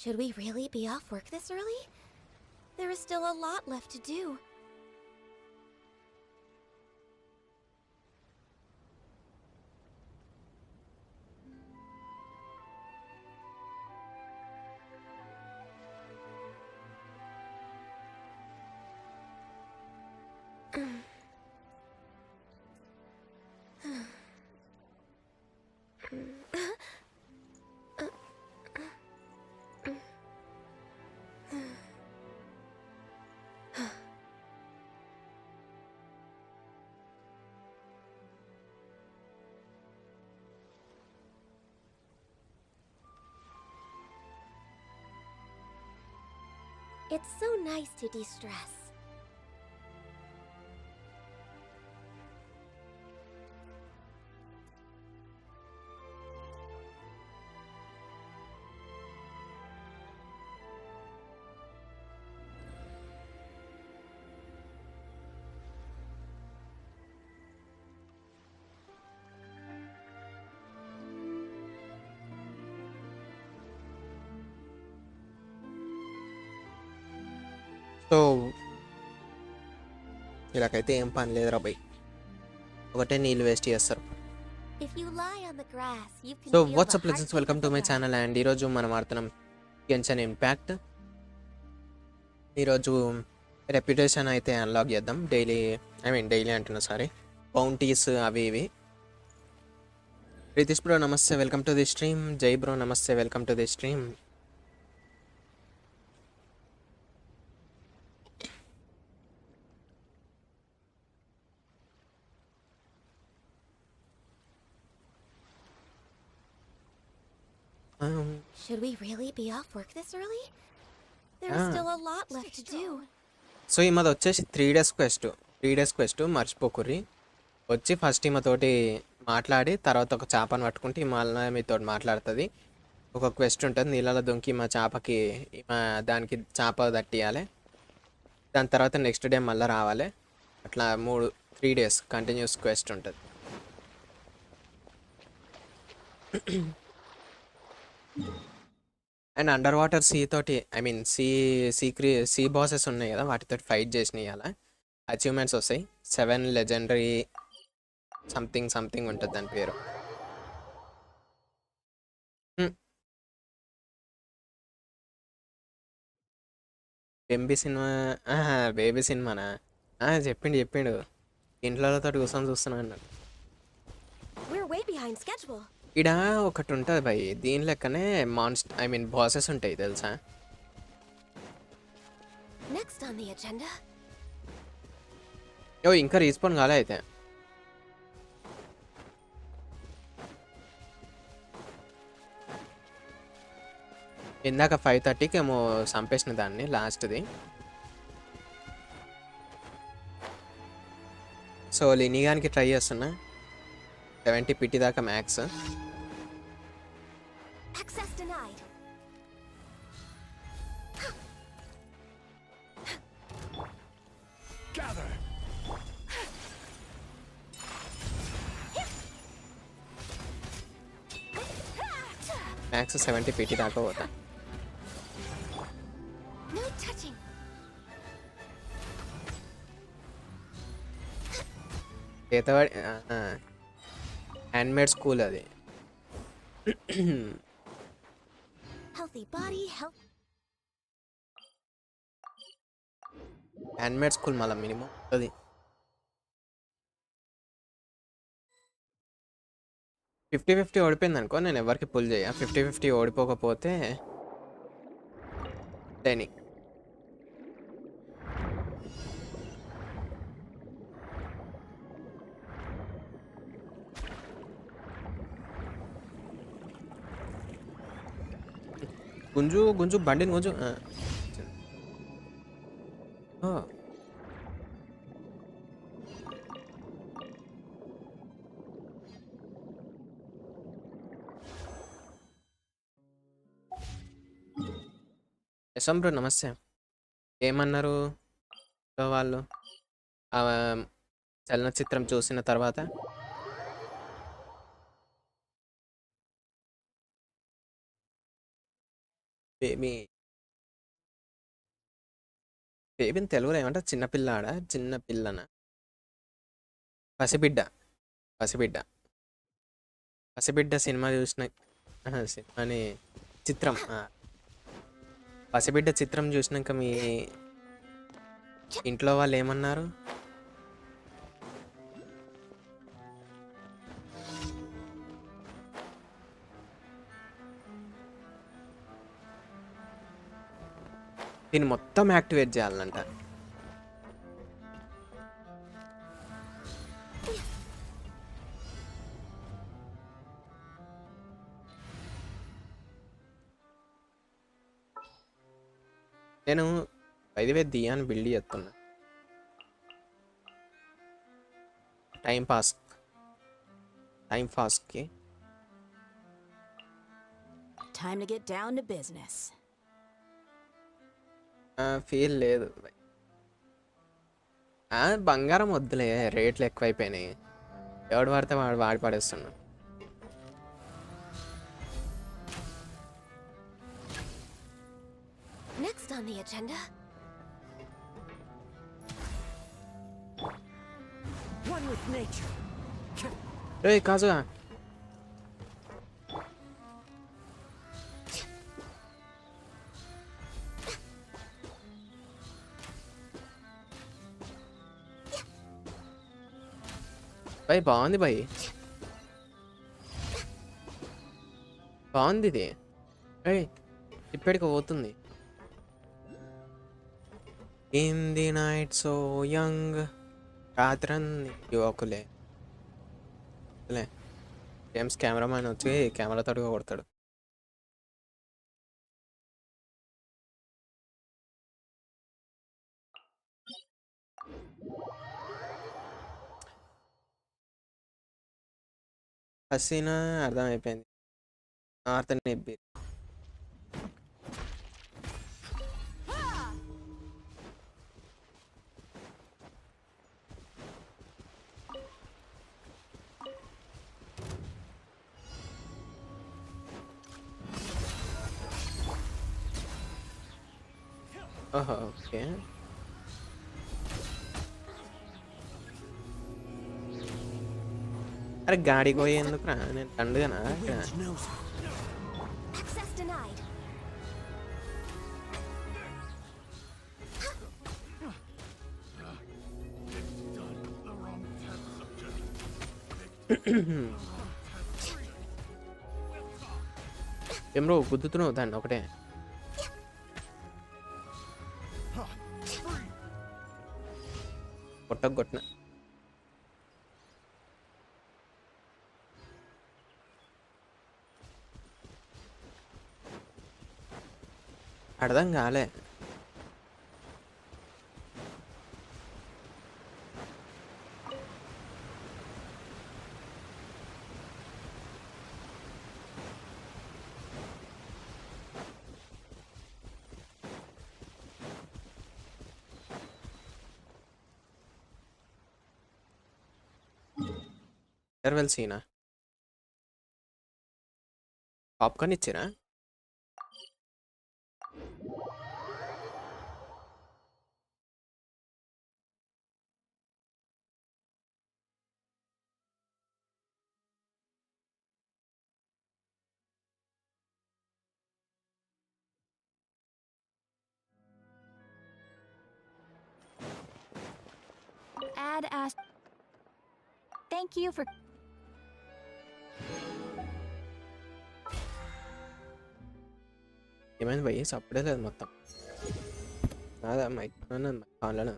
Should we really be off work this early? There is still a lot left to do. It's so nice to de-stress. So ఇలాగైతే ఏం పని లేదురా by, ఒకటే నీళ్ళు waste చేస్తారు. If you lie on the grass, you can so feel what's the up legends, heartbeat welcome of to the my grass. Channel. And ఈరోజు మనం ఆడుతున్నాం గెన్షన్ ఇంపాక్ట్. ఈరోజు రెప్యుటేషన్ అయితే అన్లాక్ చేద్దాం. డైలీ అంటున్నా, సారీ, బౌంటీస్ అవి ఇవి. ప్రీతిష్ బ్రో నమస్తే, welcome to the stream. Jai bro నమస్తే, welcome to the stream. Should we really be off work this early? There is still a lot left to do. So ఈ మాది వచ్చేసి 3 days quest మర్చిపోకుర్రి. వచ్చి first ఈమెతోటి మాట్లాడి తర్వాత ఒక చేపను పట్టుకుంటే మళ్ళీ మీతో మాట్లాడుతుంది. ఒక క్వెస్ట్ ఉంటుంది, నీళ్ళలో దొంకి మా చేపకి దానికి చేప తట్టియాలి. దాని తర్వాత నెక్స్ట్ డే మళ్ళీ రావాలి. అట్లా 3 days కంటిన్యూస్ క్వెస్ట్ ఉంటుంది. అండ్ అండర్ వాటర్ సీ తోటి, ఐ మీన్ సీ బాసెస్ ఉన్నాయి కదా, వాటితో ఫైట్ చేసినాయి. అలా అచీవ్మెంట్స్ వస్తాయి. 7 లెజెండరీ సంథింగ్ ఉంటుంది దాని పేరు. బేబీ సినిమానా? చెప్పిండు ఇంట్లోతో కూర్చొని చూస్తున్నా అన్నాడు. We're way behind schedule. ఇక్కడ ఒకటి ఉంటుంది భయ్, దీని లెక్కనే బాసెస్ ఉంటాయి తెలుసా? Next on the agenda. ఇంకా రీస్పాన్ కాలే అయితే. ఇందాక 5:30కి ఏమో చంపేసిన దాన్ని లాస్ట్ది. సో లినిగానికి ట్రై చేస్తున్నా. 70 పిటి దాకా max. Access denied. Gather. Max 70 pity దాకా పోతా. No touching. చేతవాడి హ్యాండ్మేడ్ స్కూల్ అది. Healthy body, health. Handmade school మళ్ళీ మినిమం అది 50-50 ఓడిపోయింది అనుకో, నేను ఎవరికి పుల్ చేయ. 50-50 ఓడిపోకపోతే లేని. గుంజు బండిని గుంజు. యశం బ్రో నమస్తే. ఏమన్నారు వాళ్ళు చలనచిత్రం చూసిన తర్వాత? బేబీ బేబీని తెలుగులో ఏమంటారు? చిన్నపిల్లాడా, చిన్న పిల్లన? పసిబిడ్డ, పసిబిడ్డ, పసిబిడ్డ సినిమా చూసిన. సినిమాని చిత్రం, పసిబిడ్డ చిత్రం చూసినాక మీ ఇంట్లో వాళ్ళు ఏమన్నారు? దీన్ని మొత్తం యాక్టివేట్ చేయాలంట. నేను వైద్యవే దియాన్ని బిల్డ్ చేస్తున్నా టైం పాస్కి. Time to get down to business. Feel లేదు. బంగారం వద్దులే, రేట్లు ఎక్కువైపోయినాయి. ఎవడు వాడితే వాడు వాడి పడేస్తున్నా. Next on the agenda. One with nature. రే కాజుగా, భయ్ బాగుంది, భయ్ బాగుంది ఇది. ఇప్పటికి పోతుంది. In the night so young, రాత్రన్ని యువకులే. జేమ్స్ కెమెరామ్యాన్ వచ్చి కెమెరా తోడుగా కొడతాడు. హసీనా అర్థమైపోయింది. ఆర్తని నెబ్బి ఓహో, ఓకే. అరే గాడికి పోయి ఎందుకు రా, నేను తండుగానా? Access denied. ఏం రో గుద్దుతున్నావు దాన్ని ఒకటే? కొట్టిన అర్థం కాలే. ఇంటర్వెల్ సీనా? పాప్కార్న్ ఇచ్చిరా? Add as. Thank you for. ఏమైంది భయ్య? సప్పుడే లేదు మొత్తం. కాదా మైక్ ఆన్లోనే.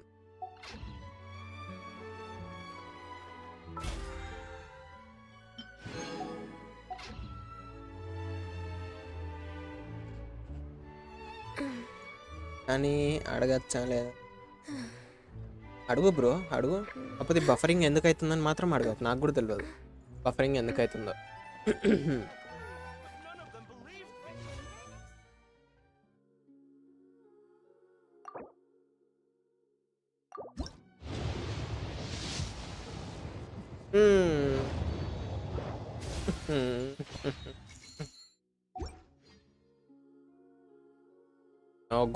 కానీ అడగచ్చా లేదా? అడుగు బ్రో, అడుగు. కాకపోతే బఫరింగ్ ఎందుకు అవుతుందని మాత్రం అడగదు. నాకు కూడా తెలియదు బఫరింగ్ ఎందుకు అవుతుందో.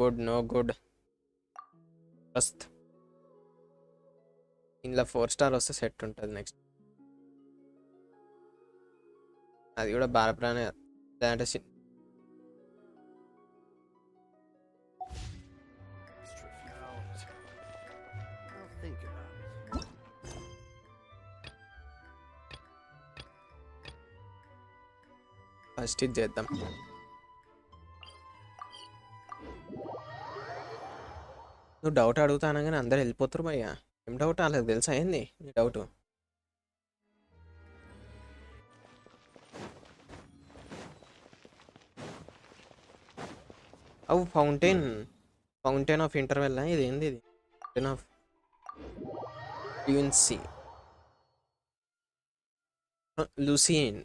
గుడ్ ఫస్ట్ ఇందులో 4 స్టార్ వస్తే సెట్ ఉంటుంది. నెక్స్ట్ అది కూడా బాలప్రాణే అంటే ఫస్ట్ ఇది చేద్దాం. నువ్వు డౌట్ అడుగుతాను కానీ అందరు వెళ్ళిపోతారు భయ్యా. ఏం డౌట్ వాళ్ళకి తెలుసా ఏంది నీ డౌట్? అవు ఫౌంటైన్ ఆఫ్ ఇంటర్వెల్ ఇది ఏంది? ఇది ఫౌంటైన్ ఆఫ్ ల్యూన్సీ లూసిన్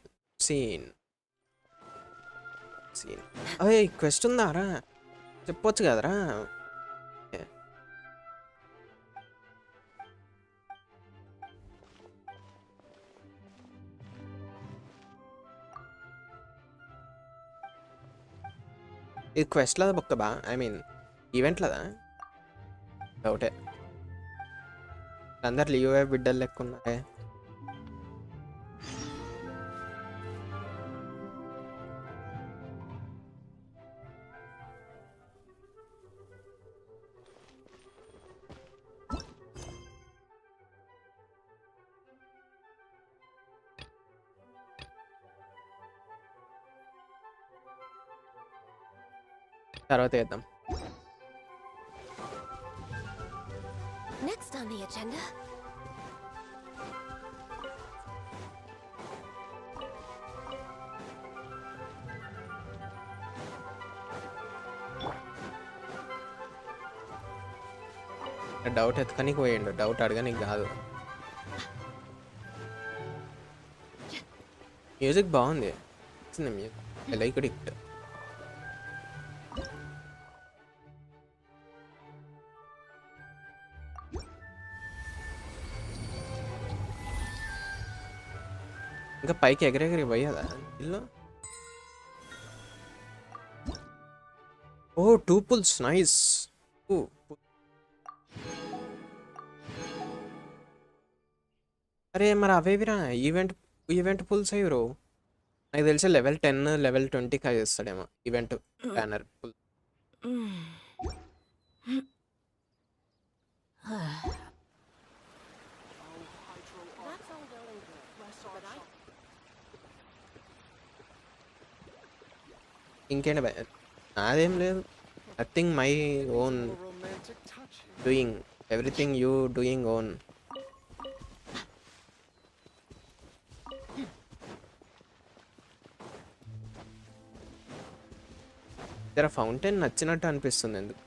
సీన్ సీన్. అదే క్వెస్ట్ ఉందారా? చెప్పొచ్చు కదరా. ఇది క్వెస్ట్లదా బొక్కబా? I mean ఈవెంట్లదా? డౌటే. అందరు లీవ్ బిడ్డలు లెక్క ఉన్నారే. తర్వాత వేద్దాం. Next on the agenda. Doubt ఎత్తుకనికి పోయిండు, డౌట్ అడగనికి కాదు. మ్యూజిక్ బాగుంది. I like it. ఇంకా పైకి ఎగరెగరి పోయేదా ఇల్లు? Oh 2 pulls nice. అరే మరి అవేవిరా ఈవెంట్ పుల్స్ అయ్యి బ్రో. నాకు తెలిసి లెవెల్ 10 లెవెల్ 20కి అవి ఇస్తాడేమో ఈవెంట్ బ్యానర్ పుల్. ఇంకేంటి భయ? నాదేం లేదు. Nothing my own doing, everything you doing own. జర ఫౌంటైన్ నచ్చినట్టు అనిపిస్తుంది ఎందుకు,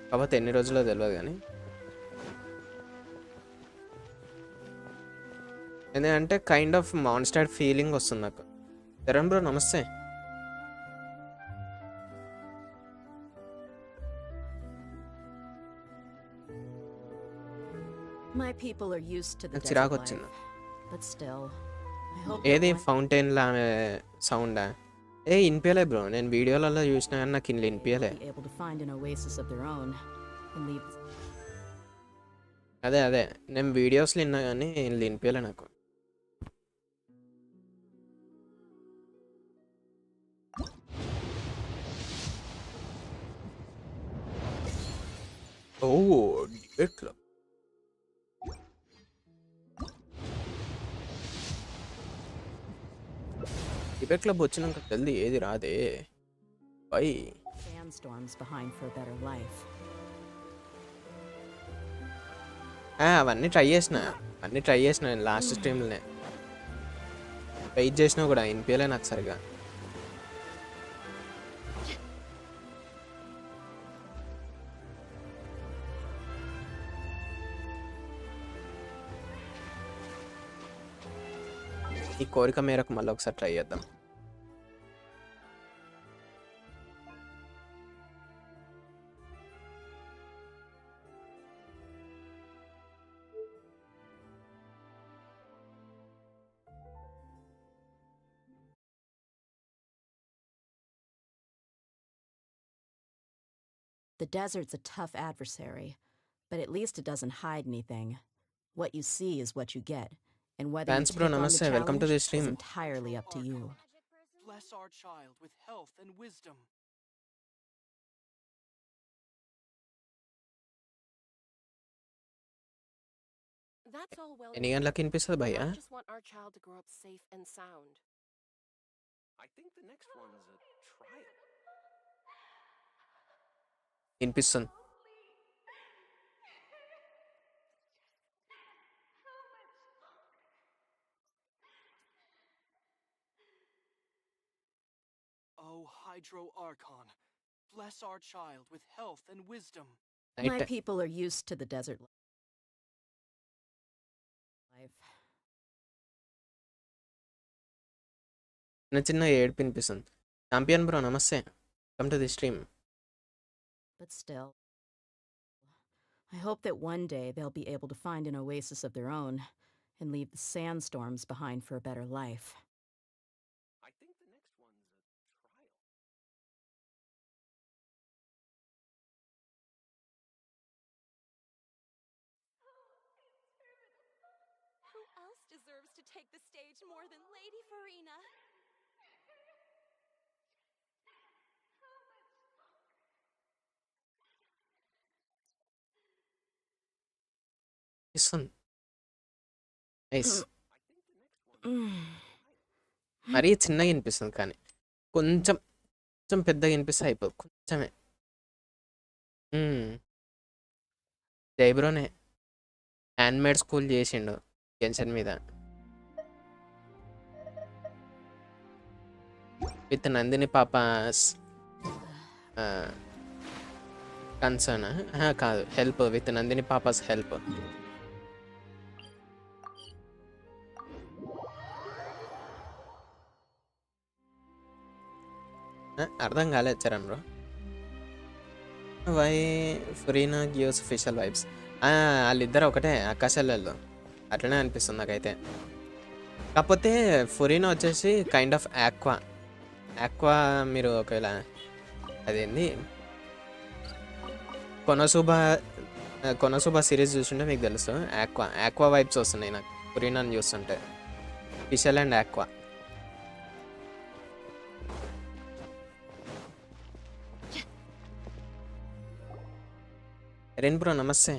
కాకపోతే ఎన్ని రోజుల్లో తెలియదు కానీ. ఎందుకంటే కైండ్ ఆఫ్ మాన్స్టర్ ఫీలింగ్ వస్తుంది నాకు. చరణ్ బ్రో నమస్తే. My people are used to the నాకు desert చిరాకు life, వచ్చింది. but still, I hope ఏది that ఫౌంటైన్ లా సౌండా? వినిపించలే బ్రో, నేను వీడియోలలో చూసినా కానీ నాకు ఇంట్లో వినిపించలే. be able to find an oasis of their own and leave. అదే నేను వీడియోస్లో విన్నా కానీ ఇంట్లో వినిపించలే నాకు. ఓ ఎట్లా డిబేట్ క్లబ్ వచ్చినాక జల్దీ ఏది రాదే by. Sandstorms behind for a better life. అవన్నీ ట్రై చేసిన నేను లాస్ట్ స్ట్రీమ్లోనే వెయిట్ చేసినా కూడా వినిపించలే నాకు సరిగా. ఈ కోరిక మేరకు మళ్ళీ ఒకసారి ట్రై చేద్దాం. The desert's a tough adversary, but at least it doesn't hide anything. What you see is what you get, and whether you Thanks bro, take on the namaste, welcome to challenge the is stream. entirely up to you. Bless our child with health and wisdom. That's all well ఎన్ని and good, గంటలకు వినిపిస్తుంది but భయ్యా? I just want our child to grow up safe and sound. I think the next one is a trial. వినిపిస్తుంది. Oh, Hydro Archon, bless our child with health and wisdom. My night people are used to the desert life. చిన్న చిన్న ఏడుపు వినిపిస్తుంది. Champion bro నమస్తే, welcome to the stream. But still, I hope that one day they'll be able to find an oasis of their own and leave the sandstorms behind for a better life. I think the next one's a trial. Who else deserves to take the stage more than Lady Farina? ఇస్తుంది. Nice. I think the next one is a trial. మరీ చిన్నగా వినిపిస్తుంది, కానీ కొంచెం కొంచెం పెద్దగా వినిపిస్తే అయిపోదు, కొంచెమే. జైబ్రోనే హ్యాండ్మేడ్ స్కూల్ చేసిండు జెన్షన్ మీద విత్ నందిని పాపాస్ కన్సర్న్ కాదు, హెల్ప్ విత్ నందిని పాపాస్ హెల్ప్. అర్థం కాలేదు Charan bro. Why Furina gives Fischl vibes. వాళ్ళిద్దరు ఒకటే అక్కాచెల్లెళ్ళు, అట్లనే అనిపిస్తుంది నాకైతే. కాకపోతే ఫరీనా వచ్చేసి కైండ్ ఆఫ్ ఆక్వా. ఆక్వా మీరు ఒకవేళ అదేంది కొనసూబా సిరీస్ చూస్తుంటే మీకు తెలుసు. ఆక్వా వైబ్స్ వస్తున్నాయి నాకు ఫరీనాని చూస్తుంటే. ఫిషల్ అండ్ ఆక్వా. రెన్ బ్రో నమస్తే.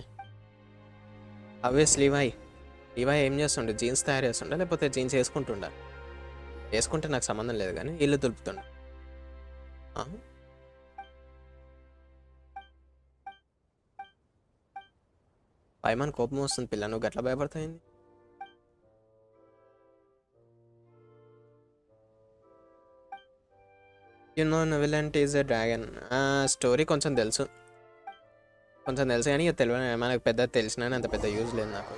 అవేస్ లీవాయ్ ఏం చేస్తుండే? జీన్స్ తయారు చేస్తుండే లేకపోతే జీన్స్ వేసుకుంటుండా? వేసుకుంటే నాకు సంబంధం లేదు, కానీ ఇల్లు దులుపుతుండే. పైమన్ కోపం వస్తుంది పిల్ల, నువ్వు గట్లా భయపడతాయింది. నోవెలెంట్ ఈజ్ ఎ డ్రాగన్. స్టోరీ కొంచెం తెలుసు కానీ ఇక తెలియదు మనకు. పెద్ద తెలిసిన అంత పెద్ద యూజ్ లేదు నాకు.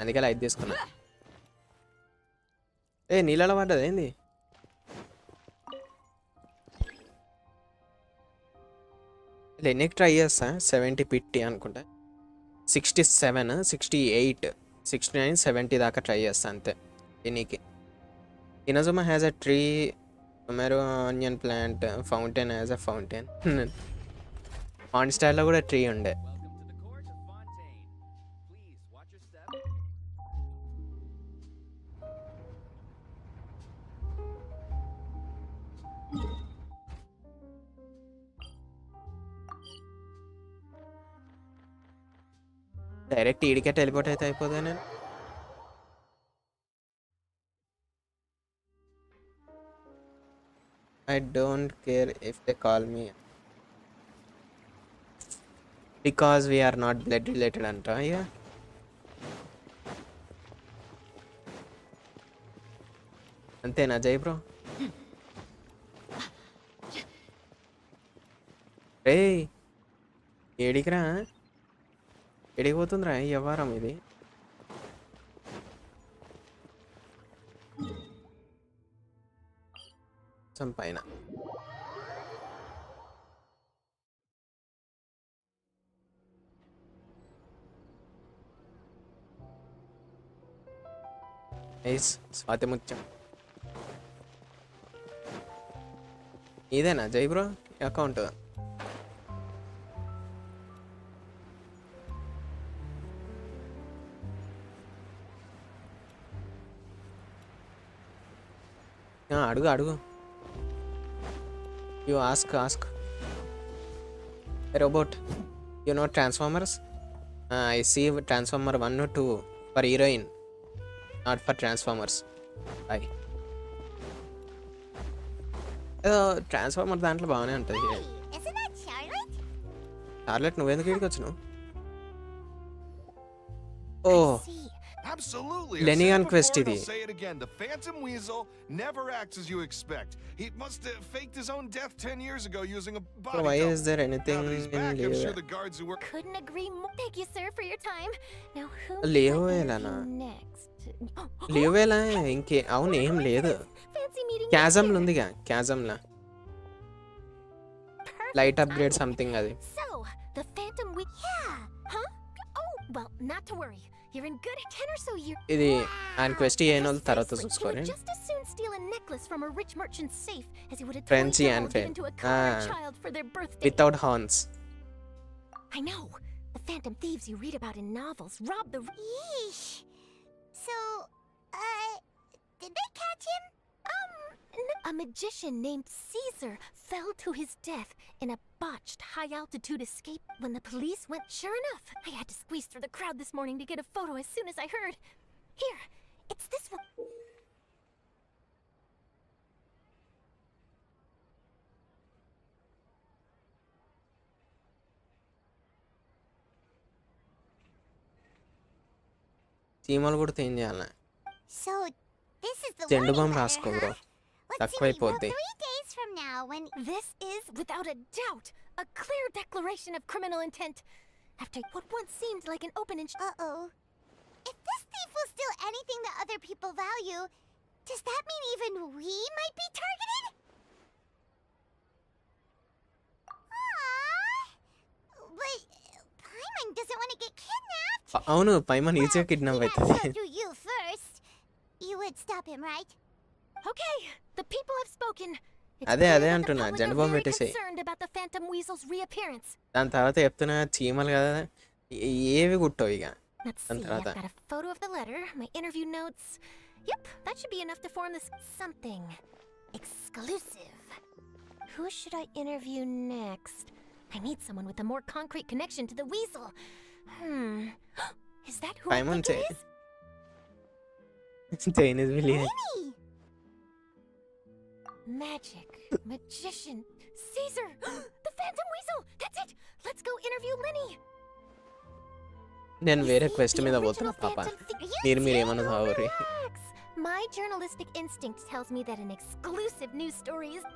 అందుకే లైట్ తీసుకున్నా. నీళ్ళలో పడ్డది ఏంది? ఎన్నికి ట్రై చేస్తా. 70 పిట్టి అనుకుంటా. 67, 68, 69, 70 దాకా ట్రై చేస్తా అంతే ఎన్నికి. Inazuma has a tree, tomato, onion plant, fountain as a fountain. On స్టైల్లో కూడా ట్రీ ఉండే. Welcome to the court of Fontaine. Please watch your step. Direct ఈడికే టెలిపోర్ట్ అయితే అయిపోదా నేను? I don't care if they call me because we are not blood related అంట. Yeah. అంతేనా జై బ్రో? రే ఏడికిరా, ఎడిగిపోతుందిరా ఈ వ్యవహారం ఇది. పైన స్వాతి ముత్యం. ఇదేనా జై బ్రో అకౌంట్? అడుగు అడుగు. You ask robot, you know transformers? I see transformer 1 or 2 for heroine, not for transformers. Boy. ఏదో ట్రాన్స్ఫార్మర్ దాంట్లో బాగానే ఉంటుంది. Hey, isn't that Charlotte? Charlotte నువ్వెందుకు ఇక్కడికి వచ్చినావు? ఓ See, Absolutely. Lenny I've said on it Quest before, and ఇది. I'll say it again. The Phantom Weasel never acts as you expect. He must have faked his own death 10 years ago using a body why double. is there anything Now that he's in back, I'm sure Leo? the guards who were... couldn't agree more. Thank you, sir, for your time. Now, who Leo should I elana? interview next? లియోవేలా ఇంకే అవును ఏం లేదు. Fancy meeting you క్యాజమ్లు here. ఉందిగా, క్యాజమ్లా Perfect light upgrade timing. Something అది. So, the Phantom Yeah. Huh? Oh, well, not to worry. You're in good 10 or so years. ఇది ఆయన quest అయిన వాళ్ళు తర్వాత Precisely. చూసుకోండి. He would just as soon steal a necklace from a rich merchant's safe as he would a toy Frenzy doll and given to a Ah. colored child for their birthday. Without horns. I know. The phantom thieves you read about in novels rob the... Yeesh. So, did they catch him? A magician named Caesar fell to his death in a botched high-altitude escape when the police went. Sure enough, I had to squeeze through the crowd this morning to get a photo as soon as I heard. Here, it's this one. చీమలు కూడా ఏం చేయాలి? So, this is the Zandu warning bomb letter, రాసుకో bro, huh? Let's see, well, తక్కువైపోద్ది. 3 days from now when... This is, without a doubt, a clear declaration of criminal intent. After what once seemed like an open and... Uh-oh. If this thief will steal anything that other people value, does that mean even we might be targeted? Aww. But Paimon doesn't want to get kidnapped. అవును పైమన్ ఈజీగా Well, kidnap he had to అవుతుంది. go through you first. You would stop him, right? Okay, the people have spoken. It's అదే clear అదే that the అంటున్నా, public Zandu are bomb very పెట్టేసేయ్. concerned about the Phantom Weasel's reappearance. దాని తర్వాత చెప్తున్నా చీమలు కదా ఏవి కుట్టవు ఇక. Let's దాని see, తర్వాత I've got a photo of the letter, my interview notes. Yep, that should be enough to form this something exclusive. Who should I interview next? I need someone with a more concrete connection to the weasel. Is that who I Paimon think it say. is? Chinese villain. Lenny! Magic, magician, Caesar, the Phantom Weasel. That's it. Let's go interview Lenny. నేను You వేరే see, quest the మీద original పోతున్నా పాప. Phantom Are you మీరేమన్నా serious? సావరి. Relax. My journalistic instinct tells me that an exclusive news story is...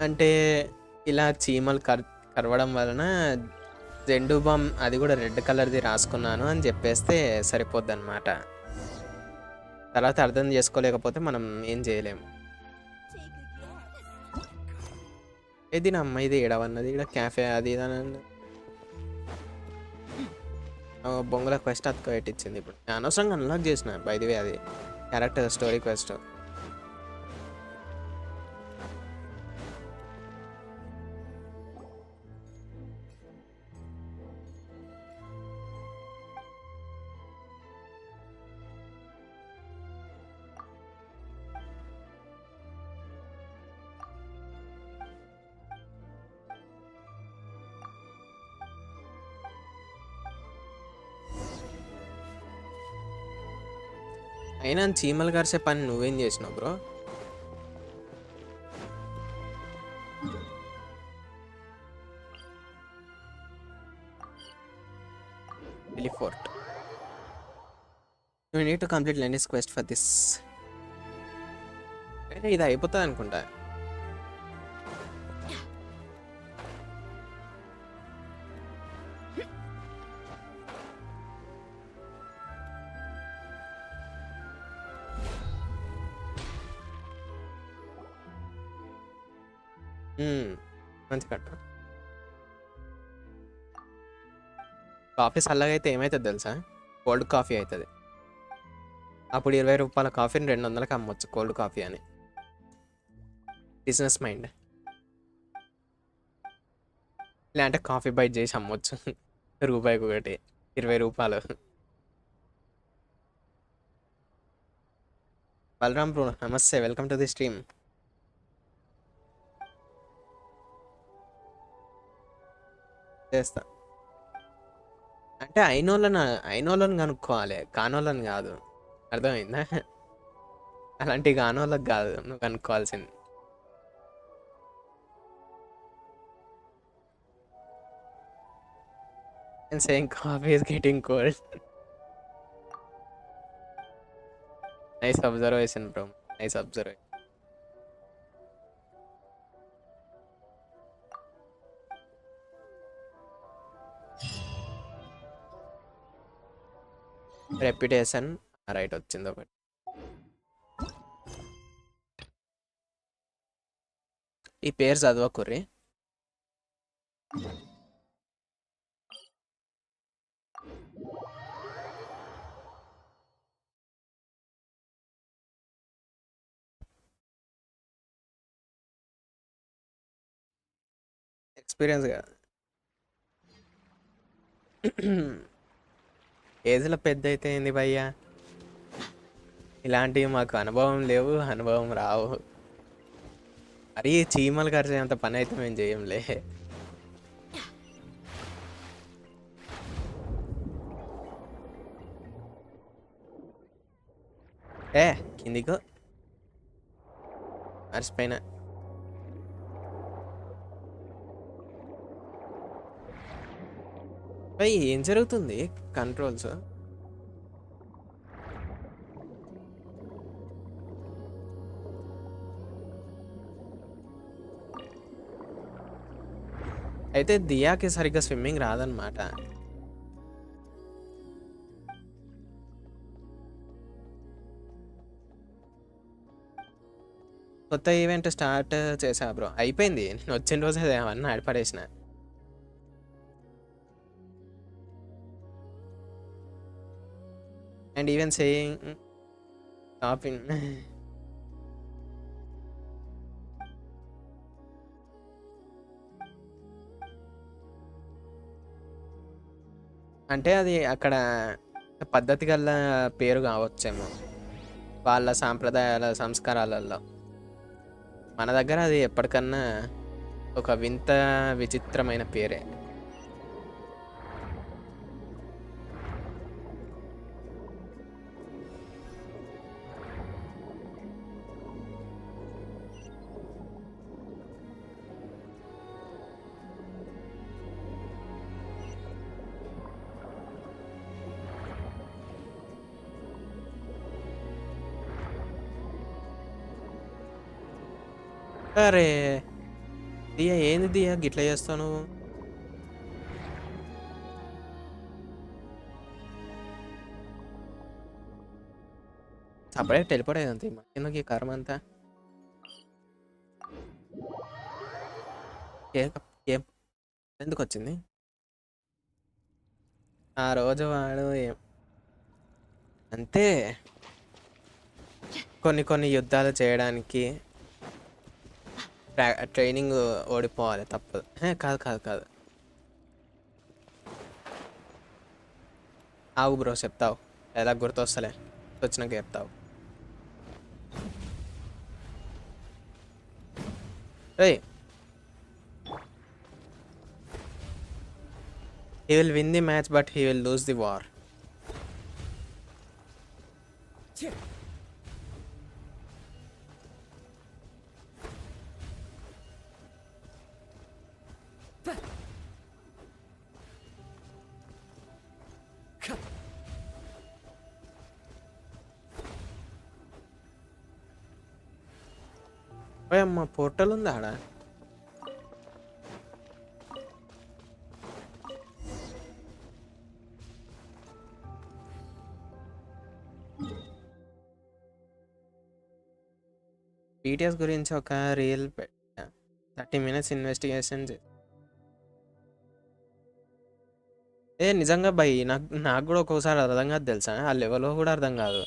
అంటే ఇలా చీమలు కరవడం వలన జెండు బామ్ అది కూడా రెడ్ కలర్ది రాసుకున్నాను అని చెప్పేస్తే సరిపోద్ది అనమాట. తర్వాత అర్థం చేసుకోలేకపోతే మనం ఏం చేయలేము. ఇది నా అమ్మ ఇది ఏడవన్నది ఇక్కడ క్యాఫే అది ఇది అని బొంగుల క్వెస్ట్ అతక పెట్టించింది. ఇప్పుడు అనవసరంగా అన్లాక్ చేసిన బై ది వే అది క్యారెక్టర్ స్టోరీ క్వెస్ట్. అయినా చీమలు కరిసే పని నువ్వేం చేసినావు బ్రో? ఎలిఫోర్ట్. You need to complete Lyney's quest for this. ఇది అయిపోతుంది అనుకుంటా. మంచి కట్ట. కాఫీ చల్లగా అయితే ఏమవుతుంది తెలుసా? కోల్డ్ కాఫీ అవుతుంది. అప్పుడు 20 రూపాయల కాఫీని 200కి అమ్మొచ్చు కోల్డ్ కాఫీ అని. Business mind. ఇలాంటి కాఫీ బైట్ చేసి అమ్మొచ్చు. రూపాయికి ఒకటి 20 రూపాయలు. బలరామ్ బ్రో నమస్తే, వెల్కమ్ టు ది స్ట్రీమ్. చేస్తా అంటే అయినోళ్ళని కనుక్కోవాలి, కానోళ్ళని కాదు. అర్థమైందా? అలాంటి కానోళ్ళకి కాదు నువ్వు కనుక్కోవాల్సింది. And saying coffee is getting cold. Nice observation, bro. Nice observation. Reputation right వచ్చింది ఒకటి. ఈ పేరు చదవకుర్రి. ఎక్స్పీరియన్స్ కాదు. ఏజ్లో పెద్ద అయితే ఏంది భయ్యా, ఇలాంటివి మాకు అనుభవం లేవు, అనుభవం రావు. మరీ చీమలు కరిచేంత పని అయితే మేము చేయంలే. కిందికో మర్చిపోయినా. ఏం జరుగుతుంది కంట్రోల్స్? అయితే దియాకి సరిగ్గా స్విమ్మింగ్ రాదనమాట. కొత్త ఈవెంట్ స్టార్ట్ చేసా బ్రో, అయిపోయింది. నేను వచ్చిన రోజే అవన్నీ ఆడిపడేసిన. And even saying shopping. అంటే అది అక్కడ పద్ధతి గల పేరు కావచ్చేమో వాళ్ళ సాంప్రదాయాల సంస్కారాలలో. మన దగ్గర అది ఎప్పటికన్నా ఒక వింత విచిత్రమైన పేరే. అరే దియా, ఏంది దియా గిట్లా చేస్తావు నువ్వు? సపరేట్ వెళ్ళిపోయాయి అంతే, ఎందుకు ఈ కర్మ అంతా? ఏం ఎందుకు వచ్చింది ఆ రోజు? వాడు అంతే, కొన్ని యుద్ధాలు చేయడానికి ట్రైనింగ్ ఓడిపోవాలి, తప్పదు. కాదు కాదు కాదు, ఆగు బ్రో చెప్తావు. ఎలా గుర్తొస్తలే, వచ్చినాక చెప్తావు. He will win the match but he will lose the war. అమ్మ పోర్టల్ ఉంది ఆడ. BTS గురించి ఒక రీల్ పెట్టా, 30 minutes ఇన్వెస్టిగేషన్. నిజంగా భయ్, నాకు కూడా ఒక్కోసారి అర్థం కాదు తెలుసా, ఆ లెవెల్లో కూడా అర్థం కాదు.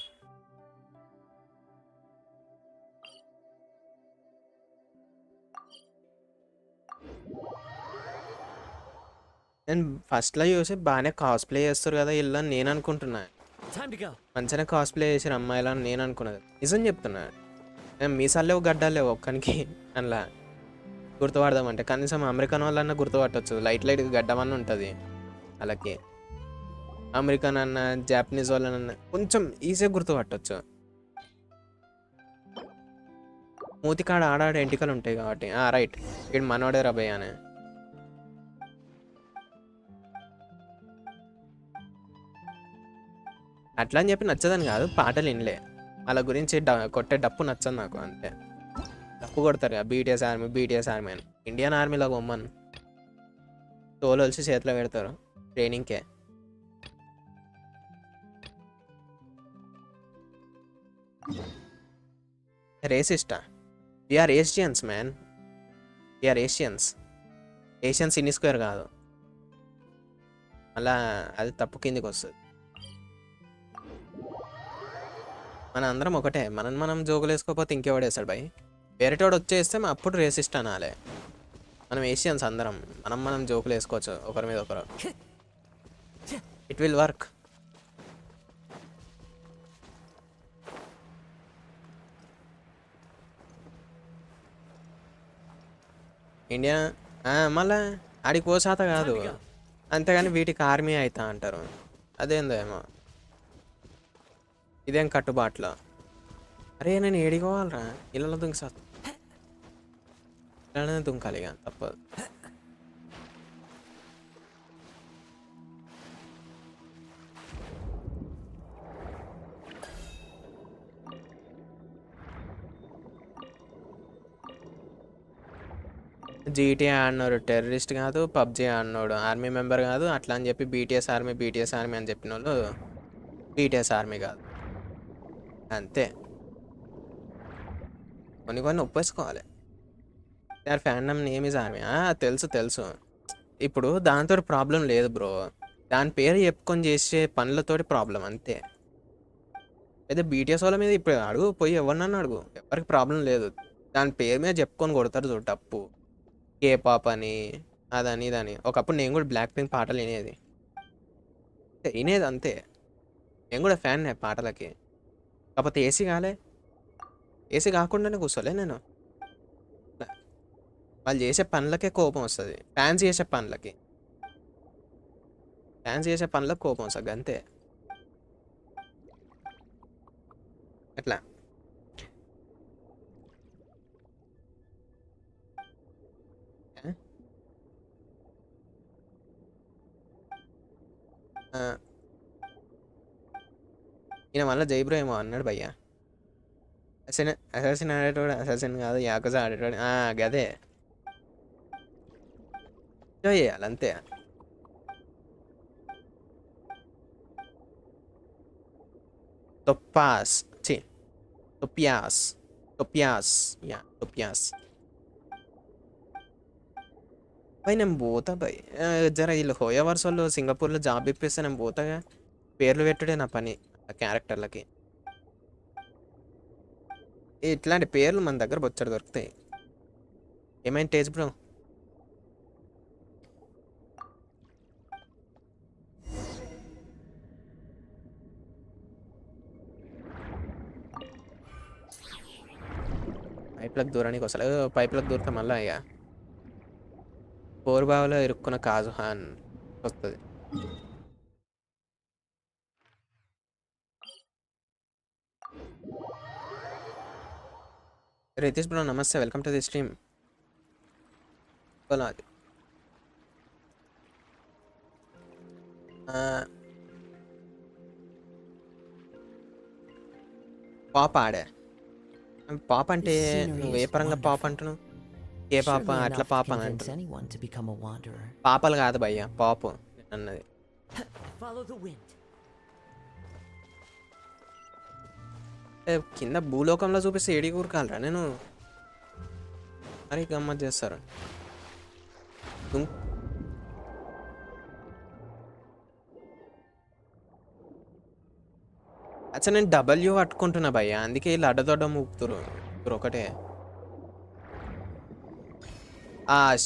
నేను ఫస్ట్లో చూసి బాగానే కాస్ప్లే చేస్తారు కదా వీళ్ళు అని నేను అనుకుంటున్నా. Time to go. మంచిగానే కాస్ప్లే చేసారు అమ్మాయిలు అని నేను అనుకున్నది. నిజం చెప్తున్నా. నేను మీసాలు లేవు గడ్డాలు లేవు ఒక్కనికి అందులో గుర్తుపడదామంటే కనీసం అమెరికన్ వాళ్ళన్నా గుర్తుపట్టవచ్చు. లైట్ లైట్గా గడ్డమన్న ఉంటుంది వాళ్ళకి. అమెరికన్ అన్న జాపనీస్ వాళ్ళనన్నా కొంచెం ఈజీగా గుర్తుపట్టవచ్చు. మూతికాడ ఆడాడ ఎంటికలు ఉంటాయి కాబట్టి. రైట్, వీడు మనోడే రబయ్య అని. అట్లా అని చెప్పి నచ్చదని కాదు, పాటలు వినలే వాళ్ళ గురించి. కొట్టే డప్పు నచ్చదు నాకు అంతే. డప్పు కొడతారు బీటీఎస్ ఆర్మీ అని. ఇండియన్ ఆర్మీలో బొమ్మను తోలు వచ్చి చేతిలో పెడతారు ట్రైనింగ్కే. రేసిస్టా? We are Asians man, we are Asians. Asians ఇన్ని స్క్వేర్ కాదు, అలా అది తప్పు కిందికి వస్తుంది. మన అందరం ఒకటే. మనం జోకులు వేసుకోకపోతే ఇంకెవడేస్తాడు భయ్? వేరేటోడు వచ్చేస్తే అప్పుడు రేసిస్ట్ అనాలే. మనం ఏషియన్స్ అందరం, మనం జోకులు వేసుకోవచ్చు ఒకరి మీద ఒకరు. It will work. ఇండియా మళ్ళా ఆడికి పోసాత కాదు, అంతేగాని వీటికి ఆర్మీ అవుతా అంటారు. అదేందో ఏమో ఇదేం కట్టుబాట్లో. అరే నేను ఏడికోవాలరా, ఇళ్ళలో దుంకుసా, ఇళ్ళనే దుంకాలి ఇక తప్పదు. జీటీ ఆడినోడు టెర్రరిస్ట్ కాదు, పబ్జీ ఆడినోడు ఆర్మీ మెంబర్ కాదు. అట్లా అని చెప్పి బీటీఎస్ ఆర్మీ అని చెప్పిన వాళ్ళు బీటీఎస్ ఆర్మీ కాదు. అంతే, కొన్ని ఒప్పేసుకోవాలి. యార్ ఫ్యాండమ్ నేమ్ ఇస్ ఆర్మీ. తెలుసు. ఇప్పుడు దాంతో ప్రాబ్లం లేదు బ్రో, దాని పేరు చెప్పుకొని చేసే పనులతోటి ప్రాబ్లం అంతే. అయితే బీటీఎస్ వాళ్ళ మీద ఇప్పుడు అడుగు, పోయి ఎవరినన్నా అడుగు, ఎవరికి ప్రాబ్లం లేదు. దాని పేరు మీద చెప్పుకొని కొడతారు చూడు తప్పు. కే పాప్ అని అదని ఇదని. ఒకప్పుడు నేను కూడా బ్లాక్ పింక్ పాటలు వినేది అంతే. నేను కూడా ఫ్యాన్ పాటలకి. కాకపోతే ఏసీ కాకుండానే కూర్చోలే నేను. వాళ్ళు చేసే పనులకే కోపం వస్తుంది. ఫ్యాన్స్ చేసే పనులకు కోపం వస్తుంది అంతే. అట్లా ఈయన మళ్ళీ జైబ్రో ఏమో అన్నాడు భయ్యా. అసాసిన్ ఆడేటోడు అసాసిన్ కాదు, యాకుజా ఆడేటోడు గదే ఎంజాయ్ చేయాలి అంతే. తొప్పాస్ భయ్ నేను పోతా భయ్. జర వీళ్ళు హోయావర్స్ వాళ్ళు సింగపూర్లో జాబ్ ఇప్పిస్తే నేను పోతాగా. పేర్లు పెట్టుడే నా పని క్యారెక్టర్లకి. ఇట్లాంటి పేర్లు మన దగ్గర బొచ్చడు దొరుకుతాయి. ఏమైనా టేజ్ బ్రో? పైప్లకు దూరానికి వస్తలేదు. పైప్లకు దూరితే మళ్ళీ ఇక పోరుబావిలో ఇరుక్కున్న కాజుహాన్ వస్తుంది. రితీష్ బ్రో నమస్తే, వెల్కమ్ టు ది స్ట్రీమ్. పాప ఆడే. పాప అంటే నువ్వు ఏ పరంగా పాప అంటున్నావు? ఏ పాప? అట్లా పాప అని అంటున్నావు. పాపలు కాదు భయ్యా, పాపు అన్నది. కింద భూలోకంలో చూపిస్తే ఏడి కూరకాలరా నేను. మరి గమ్మత్ చేస్తారు. అచ్చా నేను డబ్ల్యూ పట్టుకుంటున్నా భయ్యా, అందుకే వీళ్ళు అడ్డదొడ్డ మూపుతురు ఒకటే.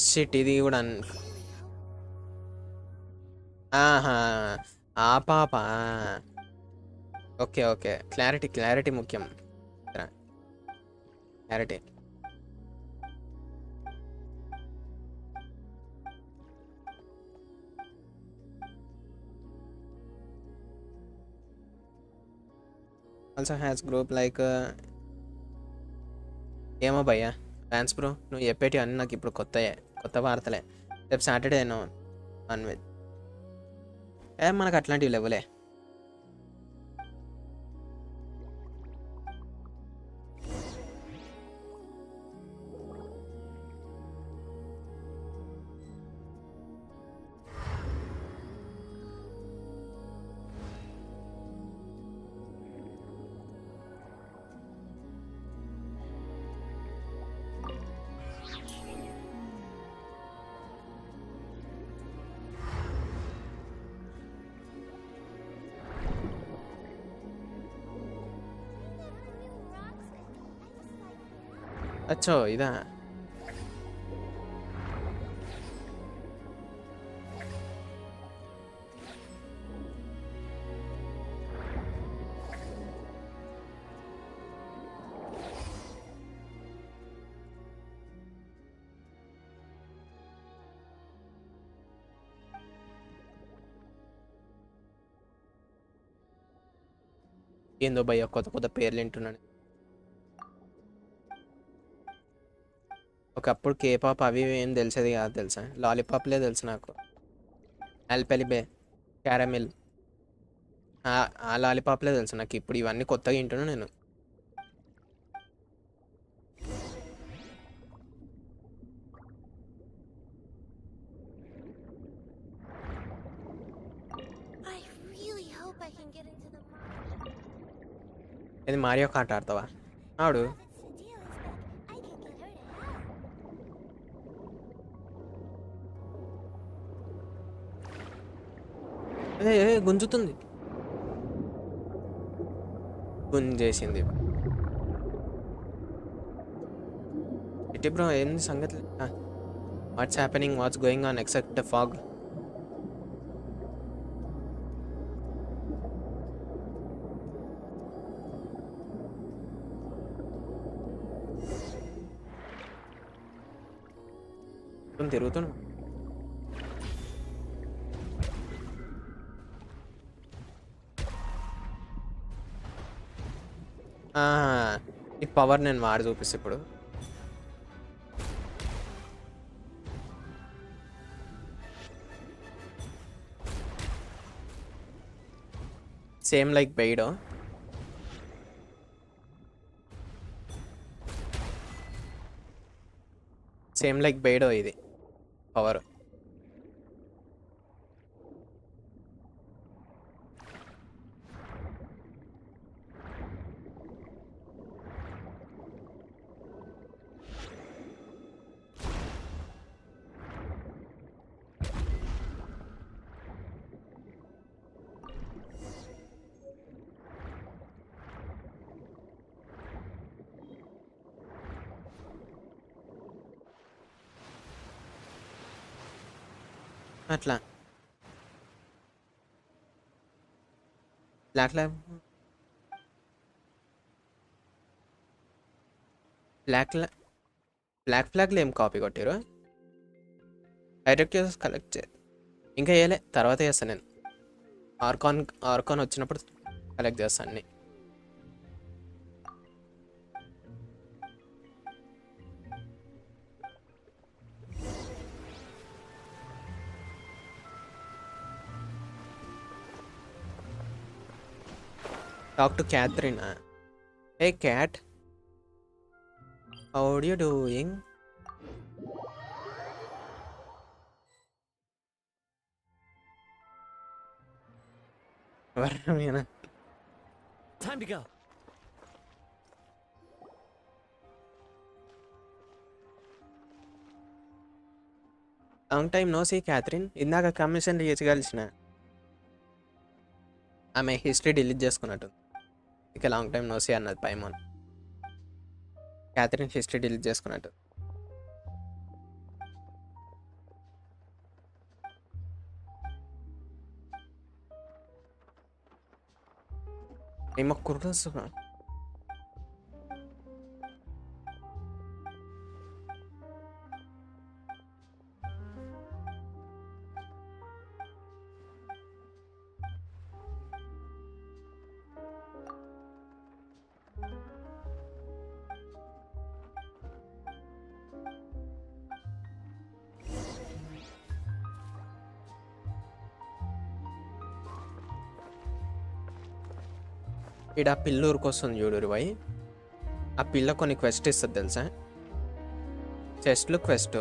షిట్ ఇది కూడా ఆహా! ఆ పాప. ఓకే. ఓకే. క్లారిటీ ముఖ్యం. Clarity. Also has group like ఏమో భయ్యా. Thanks bro. నువ్వు చెప్పేటివి అన్నీ నాకు ఇప్పుడు కొత్తయే. కొత్త వార్తలే. రేపు సాటర్‌డే నాన్ వెజ్. మనకు అట్లాంటివి లేవులే. అచ్చో! ఇదా? ఏందో భయ్యా కొత్త పేర్లు వింటున్నాను. ఒకప్పుడు కేపాప్ అవి ఇవి ఏం తెలిసేది కాదు తెలుసా. లాలీపాప్లే తెలుసు నాకు. ఆల్పెలిబే, క్యారమిల్, ఆ లాలీపాప్లే తెలుసు నాకు. ఇప్పుడు ఇవన్నీ కొత్తగా వింటున్నా నేను. I really hope I can get into the ఇది మారియో కార్ట్ ఆడతావా? ఆడు. That's the deal is that I can get her to help. గుంజుతుంది. గుంజేసింది. ఇటీ బ్రో ఏంది సంగతి? What's happening, what's going on except the fog? తిరుగుతున్నాం. ఈ పవర్ నేను వాడి చూపిస్తా ఇప్పుడు. Same like Beidou. Same like Beidou ఇది పవర్. అట్లా బ్లాక్ ల్యాబ్ బ్లాక్ ఫ్లాగ్లో ఏం కాపీ కొట్టారు? డైరెక్ట్ చేసి కలెక్ట్ చే ఇంకా వేయలే. తర్వాత చేస్తాను నేను. ఆర్కాన్ వచ్చినప్పుడు కలెక్ట్ చేస్తాను అన్ని. Talk to Catherine. Hey cat, how are you doing? Time to go. Long time no see Catherine. ఇందాక కమిషన్ కలిసిన ఆమె హిస్టరీ డిలీట్ చేసుకున్నట్టు. ఇక లాంగ్ టైమ్ నో సీ అన్నది పైమోన్. క్యాథరిన్ హిస్టరీ డిలీట్ చేసుకున్నట్టు. ఏమో కుర్రసుగా ఈడ పిల్ల ఊరికొస్తుంది చూడు బాయ్. ఆ పిల్ల కొన్ని క్వెస్ట్ ఇస్తుంది తెలుసా, చెస్ట్లు క్వెస్ట్.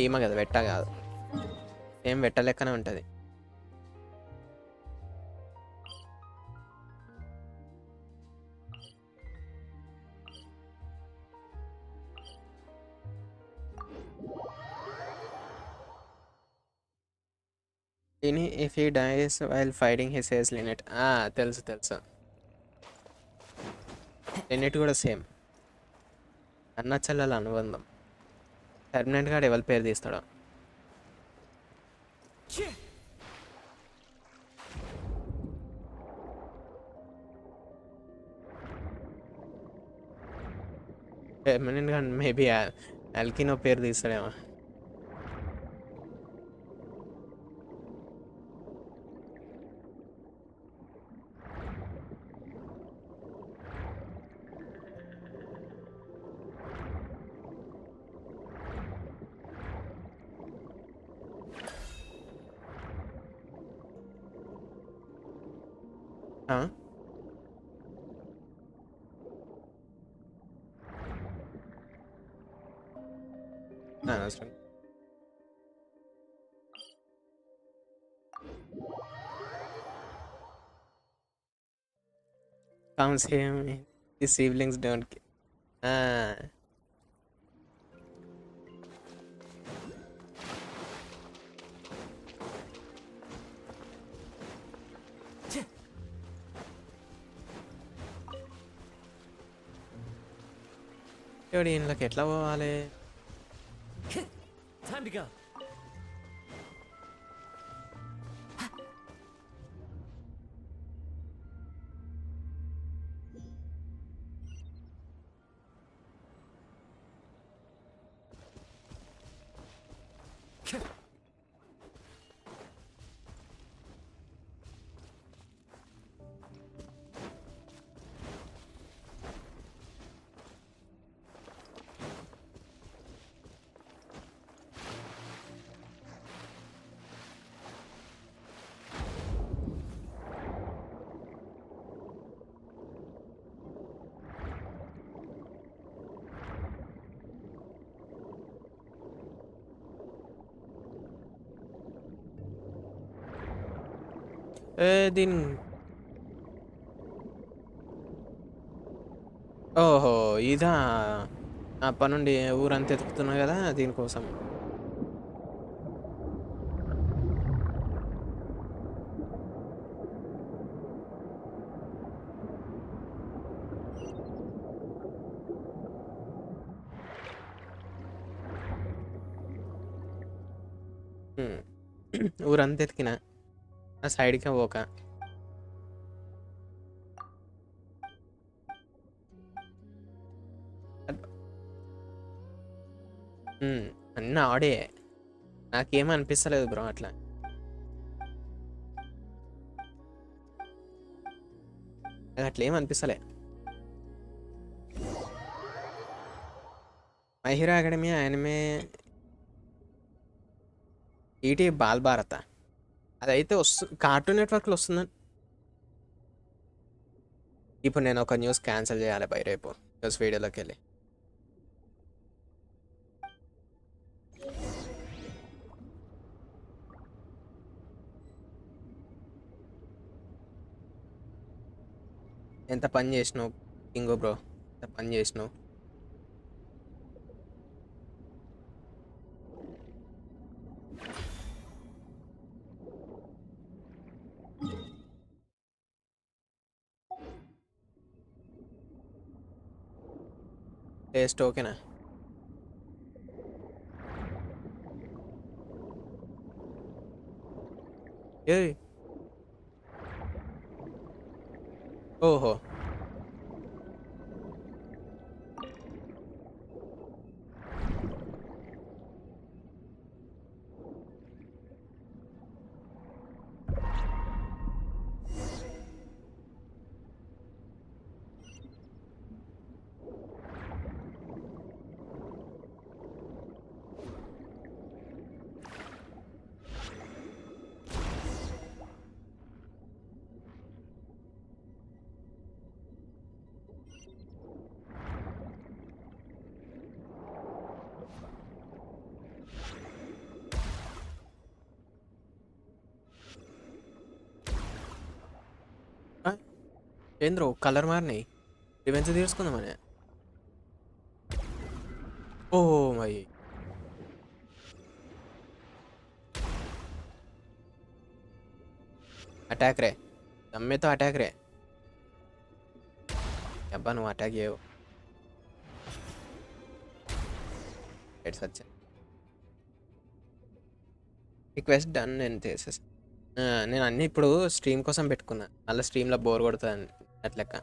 ఏమో కదా వెట్ట కాదు, ఏం వెట్ట లెక్కనే ఉంటుంది. If he dies while fighting he says Lynette. తెలుసు తెలుసు, లినెట్ కూడా సేమ్ అన్న చెల్లెల అనుబంధం. పర్మనెంట్ గా ఎవరి పేరు తీస్తాడు. పర్మనెంట్ గా మేబీ అల్కినో పేరు తీస్తాడేమో. అనవసరం. Counts him. His siblings don't. చూడు ఈయనకి ఎట్లా పోవాలి. Time to go. దీని ఓహో ఇదా, అప్పటి నుండి ఊరంతా ఎతుకుతున్నా కదా దీనికోసం. ఊరంతా ఎతికిన ఆ సైడ్కే పోక. అన్న ఆడే నాకేం అనిపిస్తలేదు బ్రో అట్లా. అట్లా ఏం అనిపిస్తలే. మై హీరో అకాడమీ యానిమే ఈటీ బాల్ భారత అదైతే కార్టూన్ నెట్వర్క్లో వస్తుందని. ఇప్పుడు నేను ఒక న్యూస్ క్యాన్సిల్ చేయాలి బై రేపు న్యూస్ వీడియోలోకి వెళ్ళి. ఎంత పని చేసినావు ఇంగో బ్రో, ఎంత పని చేసినావు. టేస్ట్ ఓకేనా? ఏ ఓహో! ఆ! ఏంద్రో కలర్ మారినాయి. రివెంజ్ తీర్చుకుందామని. Oh my! Attack ray. దమ్మేతో అటాక్ రే. అబ్బా! నువ్వు అటాక్ చేయవు. ఎటు సచ్చా. రిక్వెస్ట్ డన్ నేను చేసేసా. నేను అన్నీ ఇప్పుడు స్ట్రీమ్ కోసం పెట్టుకున్నా. మళ్ళీ స్ట్రీమ్‌లో బోర్ కొడతదని అట్లెక్క.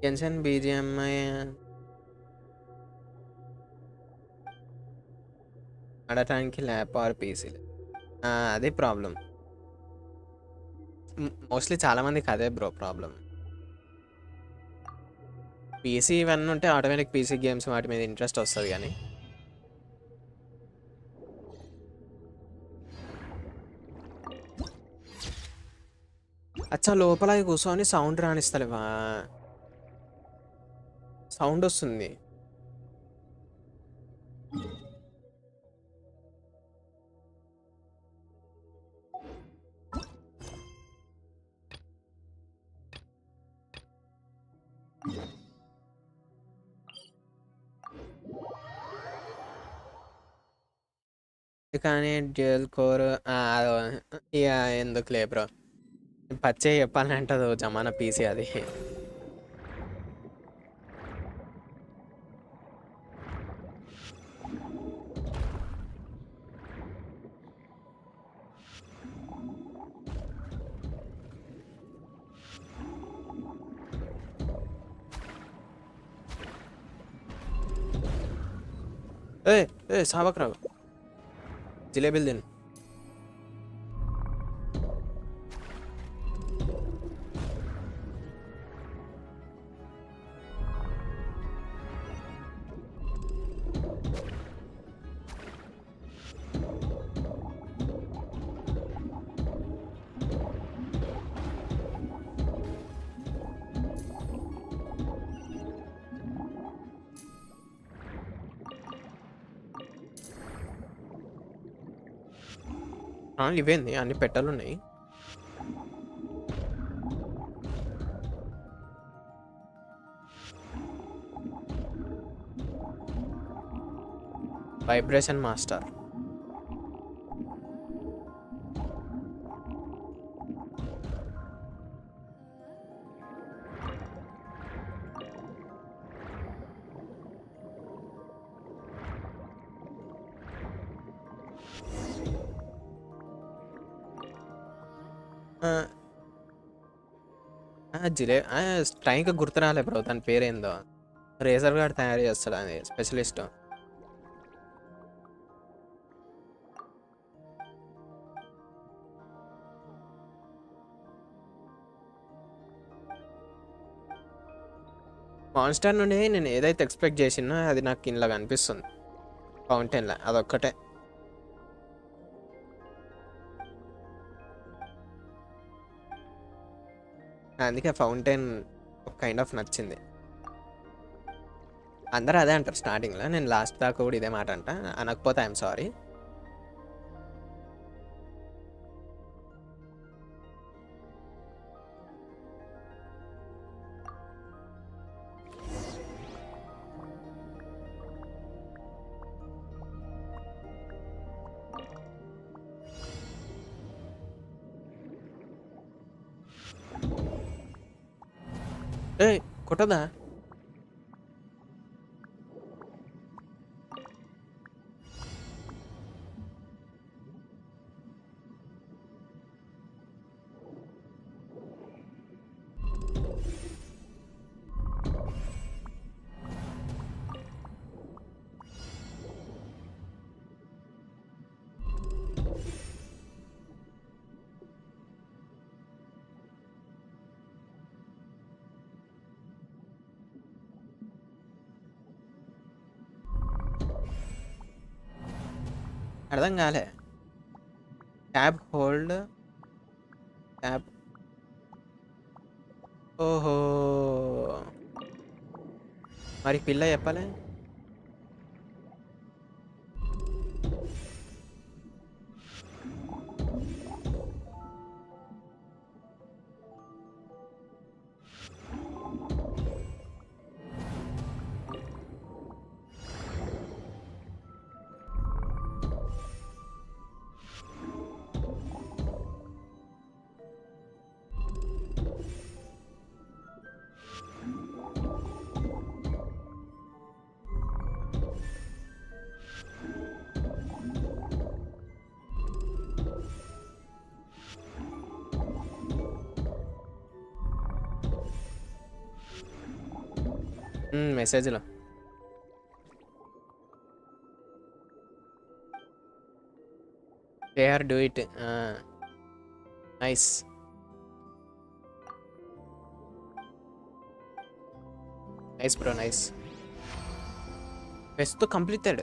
గెన్షన్ బీజీఎంఐ ఆడటానికి ల్యాప్ ఆర్ పీసీ లేదు. అదే ప్రాబ్లమ్. మోస్ట్‌లీ చాలా మందికి అదే బ్రో ప్రాబ్లమ్. పీసీ ఇవన్నీ ఉంటే ఆటోమేటిక్ పీసీ గేమ్స్ వాటి మీద ఇంట్రెస్ట్ వస్తది గానీ అచ్చా లోపల కూర్చొని సౌండ్ రానిస్తలేవా? సౌండ్ వస్తుంది. కానీ డ్యూయల్ కోర్ ఇక ఎందుకులే బ్రో. పచ్చే చెప్పాలంటే అది జమానా పీసీ అది. సావకరావు జిలేబీలు తిను. ఇవేంది అన్ని పెట్టాలున్నాయి. Vibration master. ట్రైన్కి గుర్తు రాలే బ్రో దాని పేరేందో. రేజర్ గార్డ్ తయారు చేస్తాడు అది స్పెషలిస్ట్. మాన్స్టర్ నుండి నేను ఏదైతే ఎక్స్పెక్ట్ చేసినో అది నాకు ఇంట్లో కనిపిస్తుంది. ఫౌంటైన్లా అదొక్కటే. అందుకే ఫౌంటైన్ ఒక కైండ్ ఆఫ్ నచ్చింది. అందరూ అదే అంటారు స్టార్టింగ్లో. నేను లాస్ట్ దాకా కూడా ఇదే మాట అంట. అనకపోతే ఐఎమ్ సారీ. కొట్టదా? అర్థం కాలే. Tab hold tab. ఓహో, మరి పిల్ల చెప్పాలి. మెసేజ్లో కేఆర్ do it. Nice. Nice bro, nice. Best completed.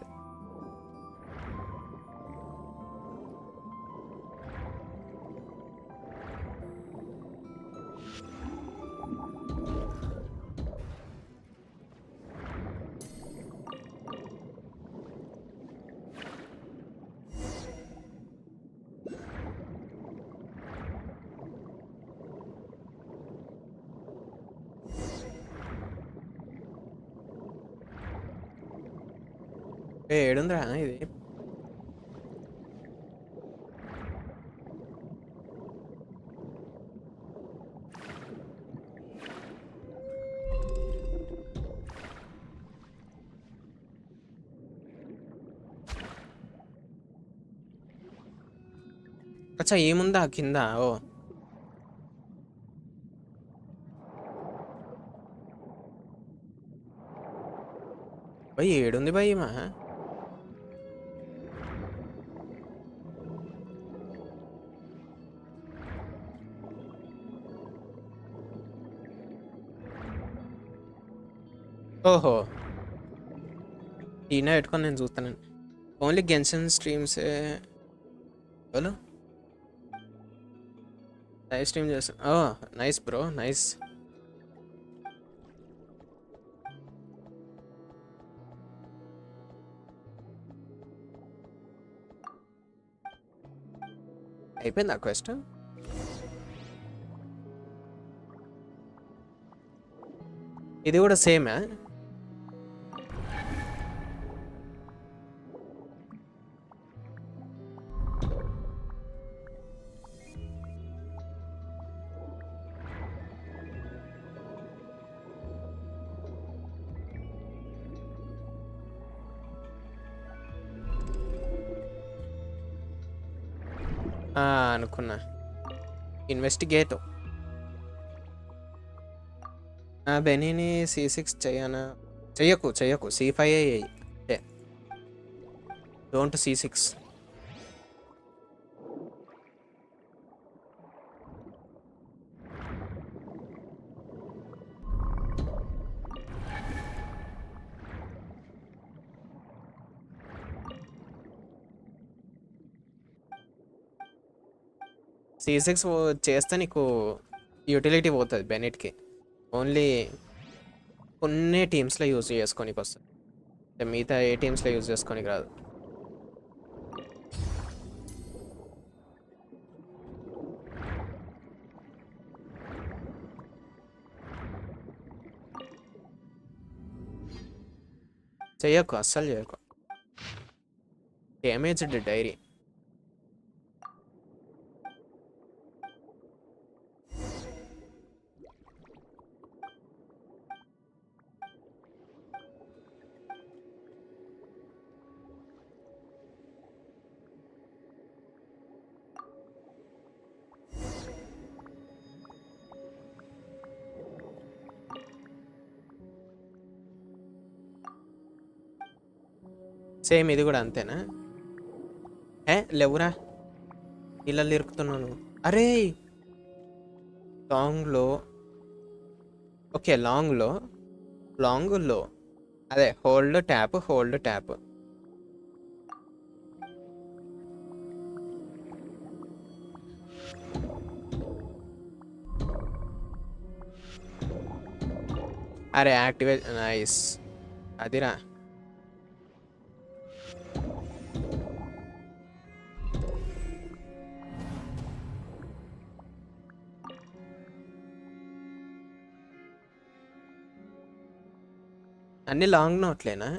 ఏడుందిరా ఇది. అచ్చా, ఏముందా కింద? ఓ, భయ్ ఏడుంది భయ్ మా. ఓహో, ఈయన పెట్టుకొని నేను చూస్తాను. ఓన్లీ గెన్షన్ స్ట్రీమ్సే. హలో, లైవ్ స్ట్రీమ్ చేస్తాను. Oh nice bro, nice. అయిపోయింది ఆ క్వెస్ట్. ఇది కూడా సేమే. అనుకున్నా. ఇన్వెస్టిగేట్. బెనీని C6 చేయనా? చెయ్యకు C5 డోంట్ C6. C6 చేస్తే నీకు యూటిలిటీ పోతుంది బెనెట్కి. ఓన్లీ కొన్ని టీమ్స్లో యూజ్ చేసుకోనికి వస్తుంది, మిగతా ఏ టీమ్స్లో యూజ్ చేసుకోనికి రాదు. చెయ్యకు, అస్సలు చేయకు. Damaged dairy. సేమ్ ఇది కూడా అంతేనా? లేవురా, నీళ్ళల్లో ఇరుకుతున్నాను. అరే లాంగ్లో, ఓకే లాంగ్లో అదే హోల్డ్ ట్యాప్. అరే యాక్టివేట్ నైస్ అదిరా. అన్ని లాంగ్ నోట్లేనా?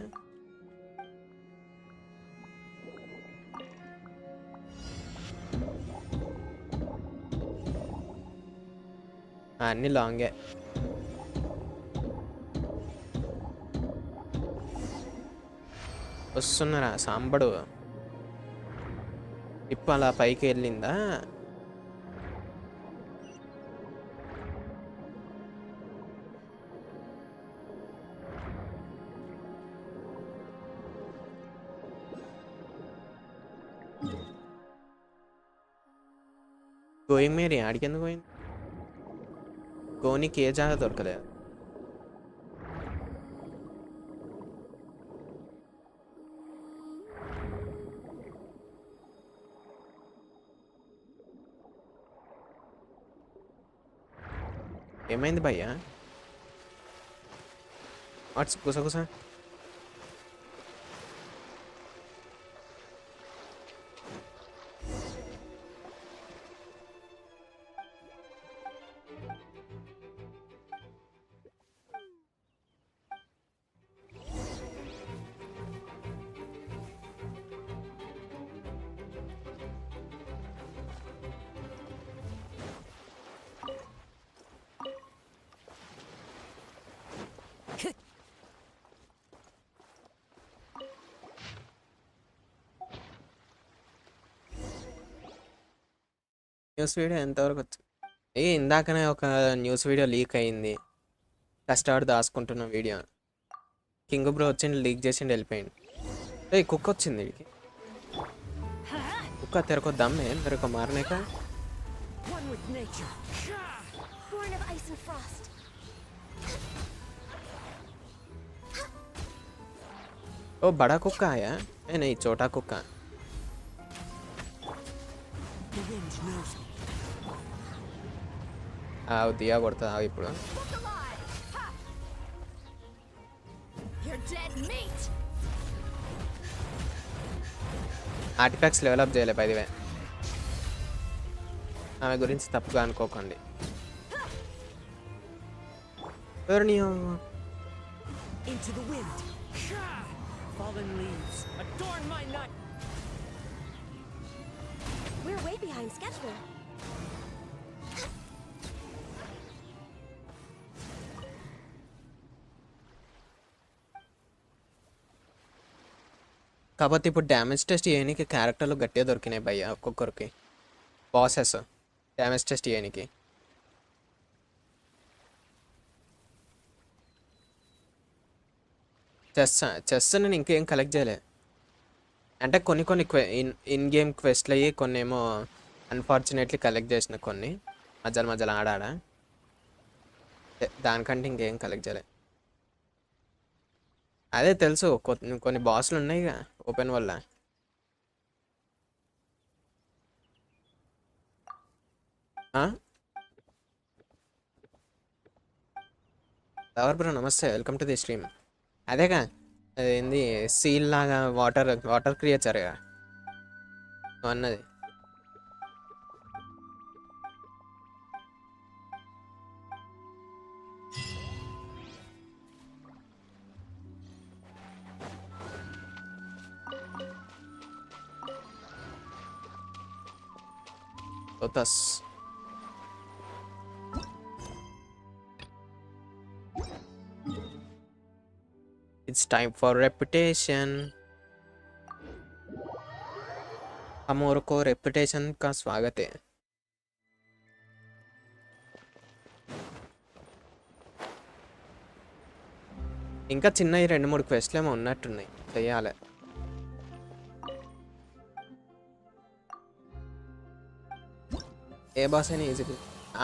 అన్ని లాంగే. వస్తున్నారా సాంబడు? ఇప్పుడు అలా పైకి వెళ్ళిందా? గోయింగ్ మేరీ ఆడికి ఎందుకు పోయింది? గోనికి ఏ జాగా దొరకలేదు. ఏమైంది భయ్యా? వాట్స్ గుసగుస? న్యూస్ వీడియో ఎంతవరకు వచ్చింది? ఇందాకనే ఒక న్యూస్ వీడియో లీక్ అయింది. కష్టపడి దాచుకుంటున్న వీడియో కింగ్ బ్రో వచ్చిండు, లీక్ చేసిండు, వెళ్ళిపోయింది. కుక్క వచ్చింది వీడికి. కుక్క తెరకో దమ్మే తెరకో మారనేక. Born of ice and frost. ओ बड़ा कुक्का आया है? नहीं छोटा कुक्का. दिया पड़ता है ఇప్పుడు. ఆర్టిఫాక్ట్స్ డెవలప్ చేయలే బై ది వే. ఆమె గురించి తప్పుగా అనుకోకండి. Into the wind. Fallen leaves adorn my night. We're way behind schedule. కాకపోతే ఇప్పుడు డ్యామేజ్ టెస్ట్ చేయడానికి క్యారెక్టర్లు గట్టిగా దొరికినాయి భయ్య ఒక్కొక్కరికి. బాసెస్ డ్యామేజ్ టెస్ట్ చేయడానికి. చెస్ నేను ఇంకేం కలెక్ట్ చేయలే. అంటే కొన్ని ఇన్ గేమ్ క్వెస్ట్లు అయ్యి కొన్ని ఏమో అన్ఫార్చునేట్లీ కలెక్ట్ చేసిన, కొన్ని మధ్యలో ఆడా. దానికంటే ఇంకేం కలెక్ట్ చేయలే. అదే తెలుసు కొన్ని బాస్లు ఉన్నాయి ఇక ఓపెన్ వల్ల. ఎవరు బ్రో? నమస్తే, వెల్కమ్ టు ది స్ట్రీమ్. అదేగా ఏంది సీల్ లాగా వాటర్ క్రియేచర్గా అన్నది. Lotus. It's time for reputation. अमोर को रेपुटेशन का स्वागत है. ఇంకా చిన్న 2-3 క్వెస్ట్లు ఏమో ఉన్నట్టున్నాయి చెయ్యాలి. ఏ బాస్ అయినా ఈజీ.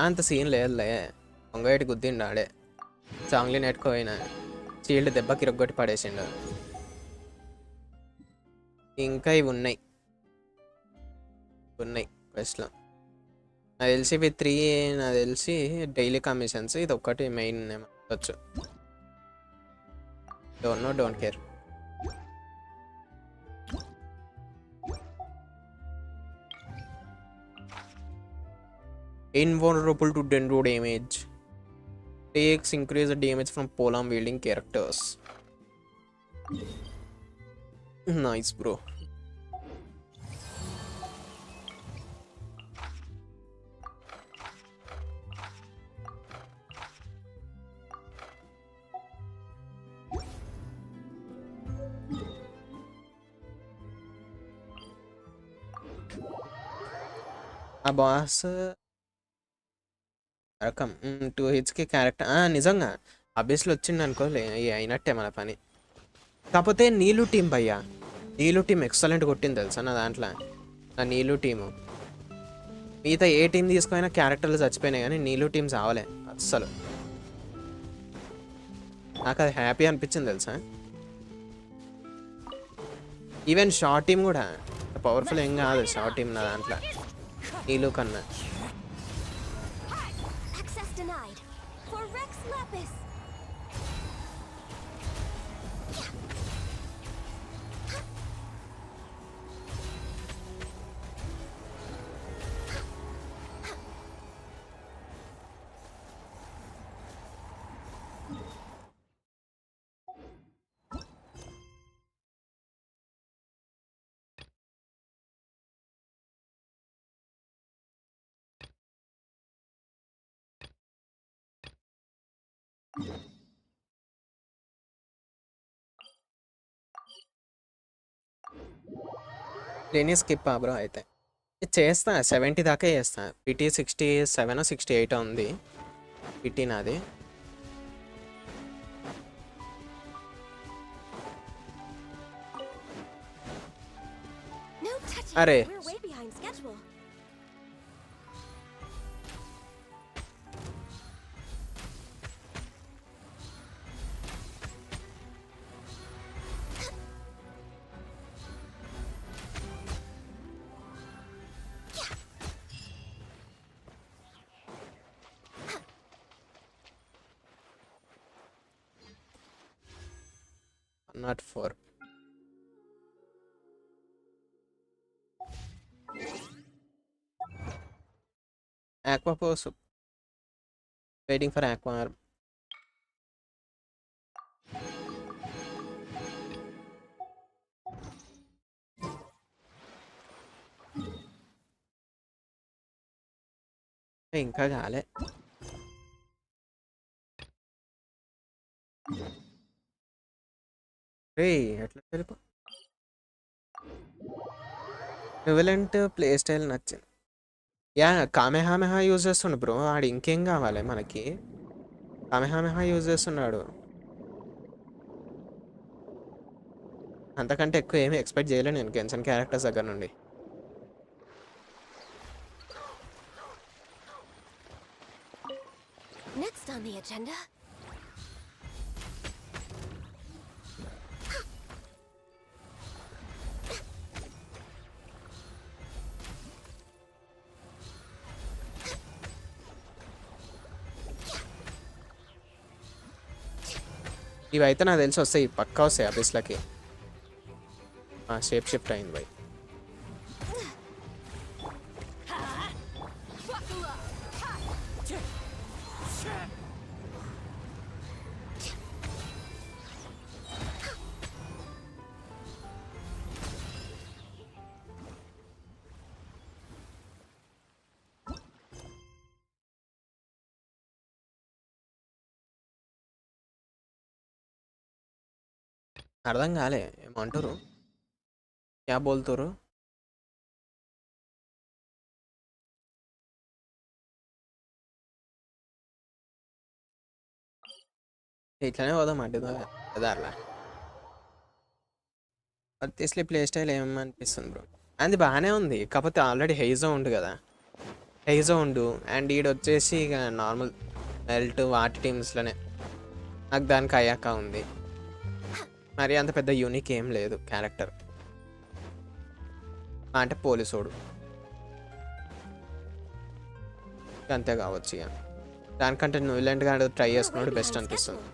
అంత సీన్ లేదులే. పొంగవేటి గుద్దిండు ఆడే. చాంగ్లీ నెట్టుకోయినా చీల్డ్ దెబ్బకి రొగ్గొట్టి పడేసిండు. ఇంకా ఇవి ఉన్నాయి క్వెస్ట్లో. నాకు తెలిసి ఇవి 3 నాకు తెలిసి డైలీ కమిషన్స్. ఇది ఒక్కటి మెయిన్ వచ్చు. Don't know, don't care. Invulnerable to Dendro damage. Takes increased damage from Polam wielding characters. Nice, bro. ఆ బాస్ రకం 2 hitsకి క్యారెక్టర్ నిజంగా అబియస్లో వచ్చింది అనుకోలే అయినట్టే మన పని. కాకపోతే నీళ్ళు టీం భయ్యా, నీళ్ళు టీం ఎక్సలెంట్ కొట్టింది తెలుసా నా దాంట్లో. నా నీళ్ళు టీము మిగతా ఏ టీం తీసుకున్నా క్యారెక్టర్లు చచ్చిపోయినాయి కానీ నీళ్ళు టీం చావలే అస్సలు. నాకు అది హ్యాపీ అనిపించింది తెలుసా. ఈవెన్ షార్ట్ టీం కూడా పవర్ఫుల్ ఏం కాదు షార్ట్ టీం నా దాంట్లో నీళ్ళు కన్నా. Access denied. For Rex Lapis. లేని స్కిప్ బ్రో అయితే చేస్తా 70 దాకా చేస్తా. పిటి 67 68 ఉంది పిటి నాది. No touching. అరే We're way behind schedule. not 4. Aqua pose. Waiting for Aqua arm. ఇంకా కాలే. రే ఎట్లా తెలుపు రివలెంట్ ప్లే స్టైల్ నచ్చింది. యా కామెహామెహా యూజ్ చేస్తుండు బ్రో. ఆడు ఇంకేం కావాలి మనకి. కామెహామెహా యూజ్ చేస్తున్నాడు. అంతకంటే ఎక్కువ ఏమి ఎక్స్పెక్ట్ చేయలేను నేను గెన్షన్ క్యారెక్టర్స్ దగ్గర నుండి. Next on the agenda. ఇవైతే నాకు తెలిసి వస్తాయి, పక్కా వస్తాయి అబిస్లకి. షేప్ షిఫ్ట్ అయింది బై. అర్థం కాలే ఏమంటారు, క్యా బోల్తారు. ఇట్లానే పోదాం అడ్డుదా దారిలా. అర్తిస్లీ ప్లే స్టైల్ ఏమనిపిస్తుంది బ్రో. అది బాగానే ఉంది, కాకపోతే ఆల్రెడీ హెయిజో ఉండు కదా, హెయిజో ఉండు. అండ్ ఈడ వచ్చేసి ఇక నార్మల్ మెల్ట్ వాటి టీమ్స్లోనే నాకు దానికి అయ్యాక ఉంది. మరి అంత పెద్ద యూనిక్ ఏం లేదు క్యారెక్టర్. అంటే పోలీసోడు అంతే కావచ్చు. ఇక దానికంటే నువ్వులెంట్గా ట్రై చేసుకున్నాడు బెస్ట్ అనిపిస్తుంది.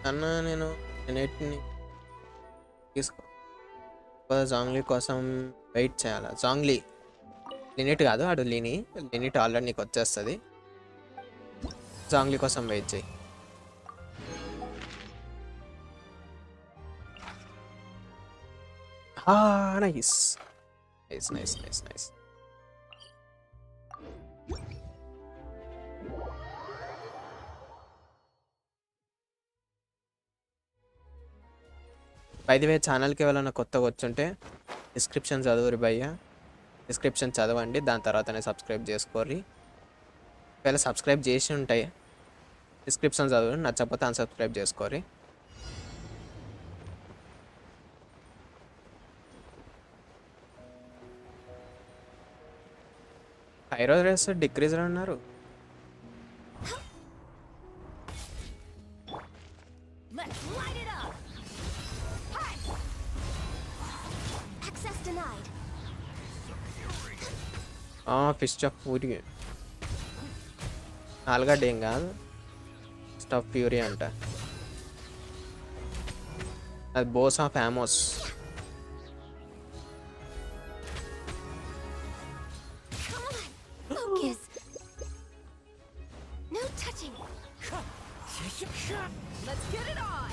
అన్న నేను నెట్ని తీసుకో జాంగ్లీ కోసం వెయిట్ చేయాలా? జాంగ్లీ లినిట్ కాదు, ఆడు లినిట్ ఆల్రెడీ నీకు వచ్చేస్తుంది. జాంగ్లీ కోసం వెయిట్ చేయి. Nice nice nice nice nice. By the way ఛానల్కి ఎవరైనా కొత్తగా వచ్చుంటే డిస్క్రిప్షన్ చదువురి భయ్య, డిస్క్రిప్షన్ చదవండి, దాని తర్వాతనే సబ్స్క్రైబ్ చేసుకోర్రి. ఒకవేళ సబ్స్క్రైబ్ చేసి ఉంటాయి డిస్క్రిప్షన్ చదువు, నచ్చకపోతే అన్సబ్స్క్రైబ్ చేసుకోర్రి. హైరో రేస్ డిక్రీజ్ అన్నారు. Let's light it up. Hi. Access denied. Fist of fury ఆల్గడ్డ ఏం కాదు, ఫిస్ట్ ఆఫ్ ఫ్యూరీ అంట. అది boss of Amos. Come on. Focus. No touching. Let's get it on!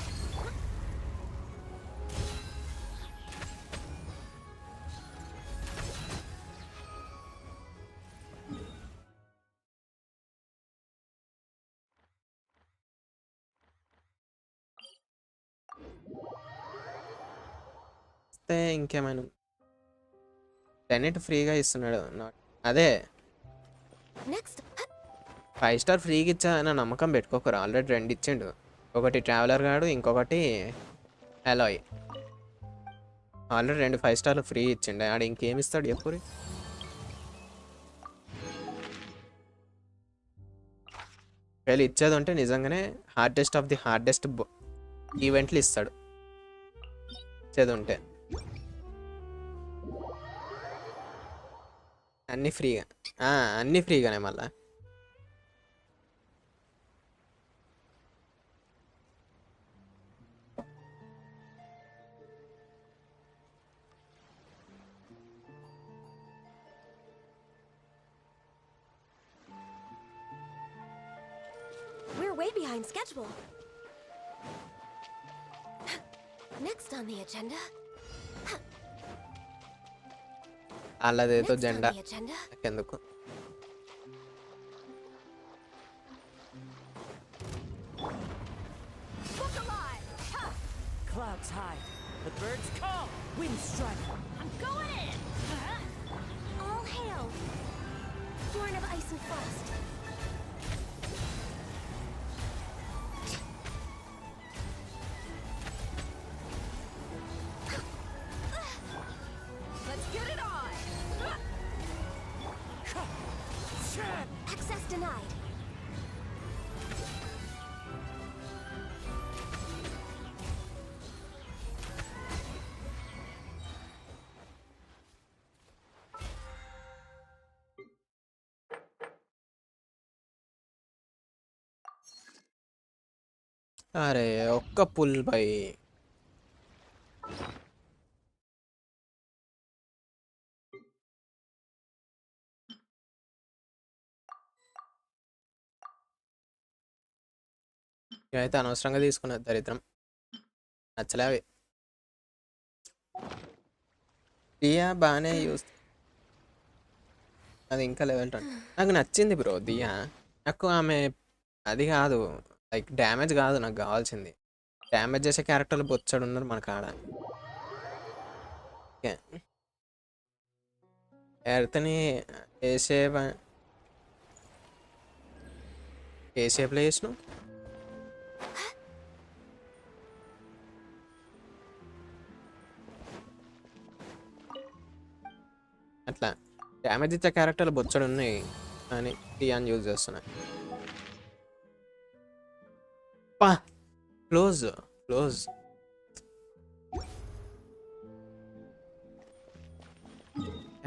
ఇంకేమైనా టెనెట్ ఫ్రీగా ఇస్తున్నాడు. అదే Next. 5 స్టార్ ఫ్రీగా ఇచ్చాన నమ్మకం పెట్టుకోకరు, ఆల్రెడీ 2 ఇచ్చిండు. ఒకటి ట్రావెలర్ గాడు, ఇంకొకటి అలాయ్. ఆల్రెడీ 2 5 స్టార్లు ఫ్రీ ఇచ్చిండు. ఆడ ఇంకేమి ఇస్తాడు ఎప్పుడు? వీళ్ళు ఇచ్చేది ఉంటే నిజంగానే హార్డెస్ట్ ఆఫ్ ది హార్డెస్ట్ ఈవెంట్లు ఇస్తాడు ఇచ్చేది ఉంటే. అన్నీ ఫ్రీగా, అన్నీ ఫ్రీగానే మళ్ళా. We're way behind schedule. Next on the agenda. వాళ్ళదేదో Next on జెండా the agenda. ఎందుకు? Look alive! Ha! Clouds high, the birds call, wind strike. I'm going in! All hail. Born of ice and frost. Let's get it on! Access denied. అరే ఒక్క pull by. ఇవైతే అనవసరంగా తీసుకున్నది, దరిద్రం. నచ్చలే అవి. దియా బాగానే యూస్, అది ఇంకా లెవెల్ 10 నాకు నచ్చింది బ్రో. దియా నాకు ఆమె అది కాదు, లైక్ డ్యామేజ్ కాదు నాకు కావాల్సింది. డ్యామేజ్ చేసే క్యారెక్టర్లు బొచ్చాడు ఉన్నారు మన కాడ. ఓకే ఎర్త్ని ఏ షేప్లో చేసినావు? అట్లా డ్యామేజ్ ఇచ్చే క్యారెక్టర్లు బొచ్చడు ఉన్నాయి కానీ దియాని యూజ్ చేస్తున్నాయి. పా క్లోజ్ క్లోజ్.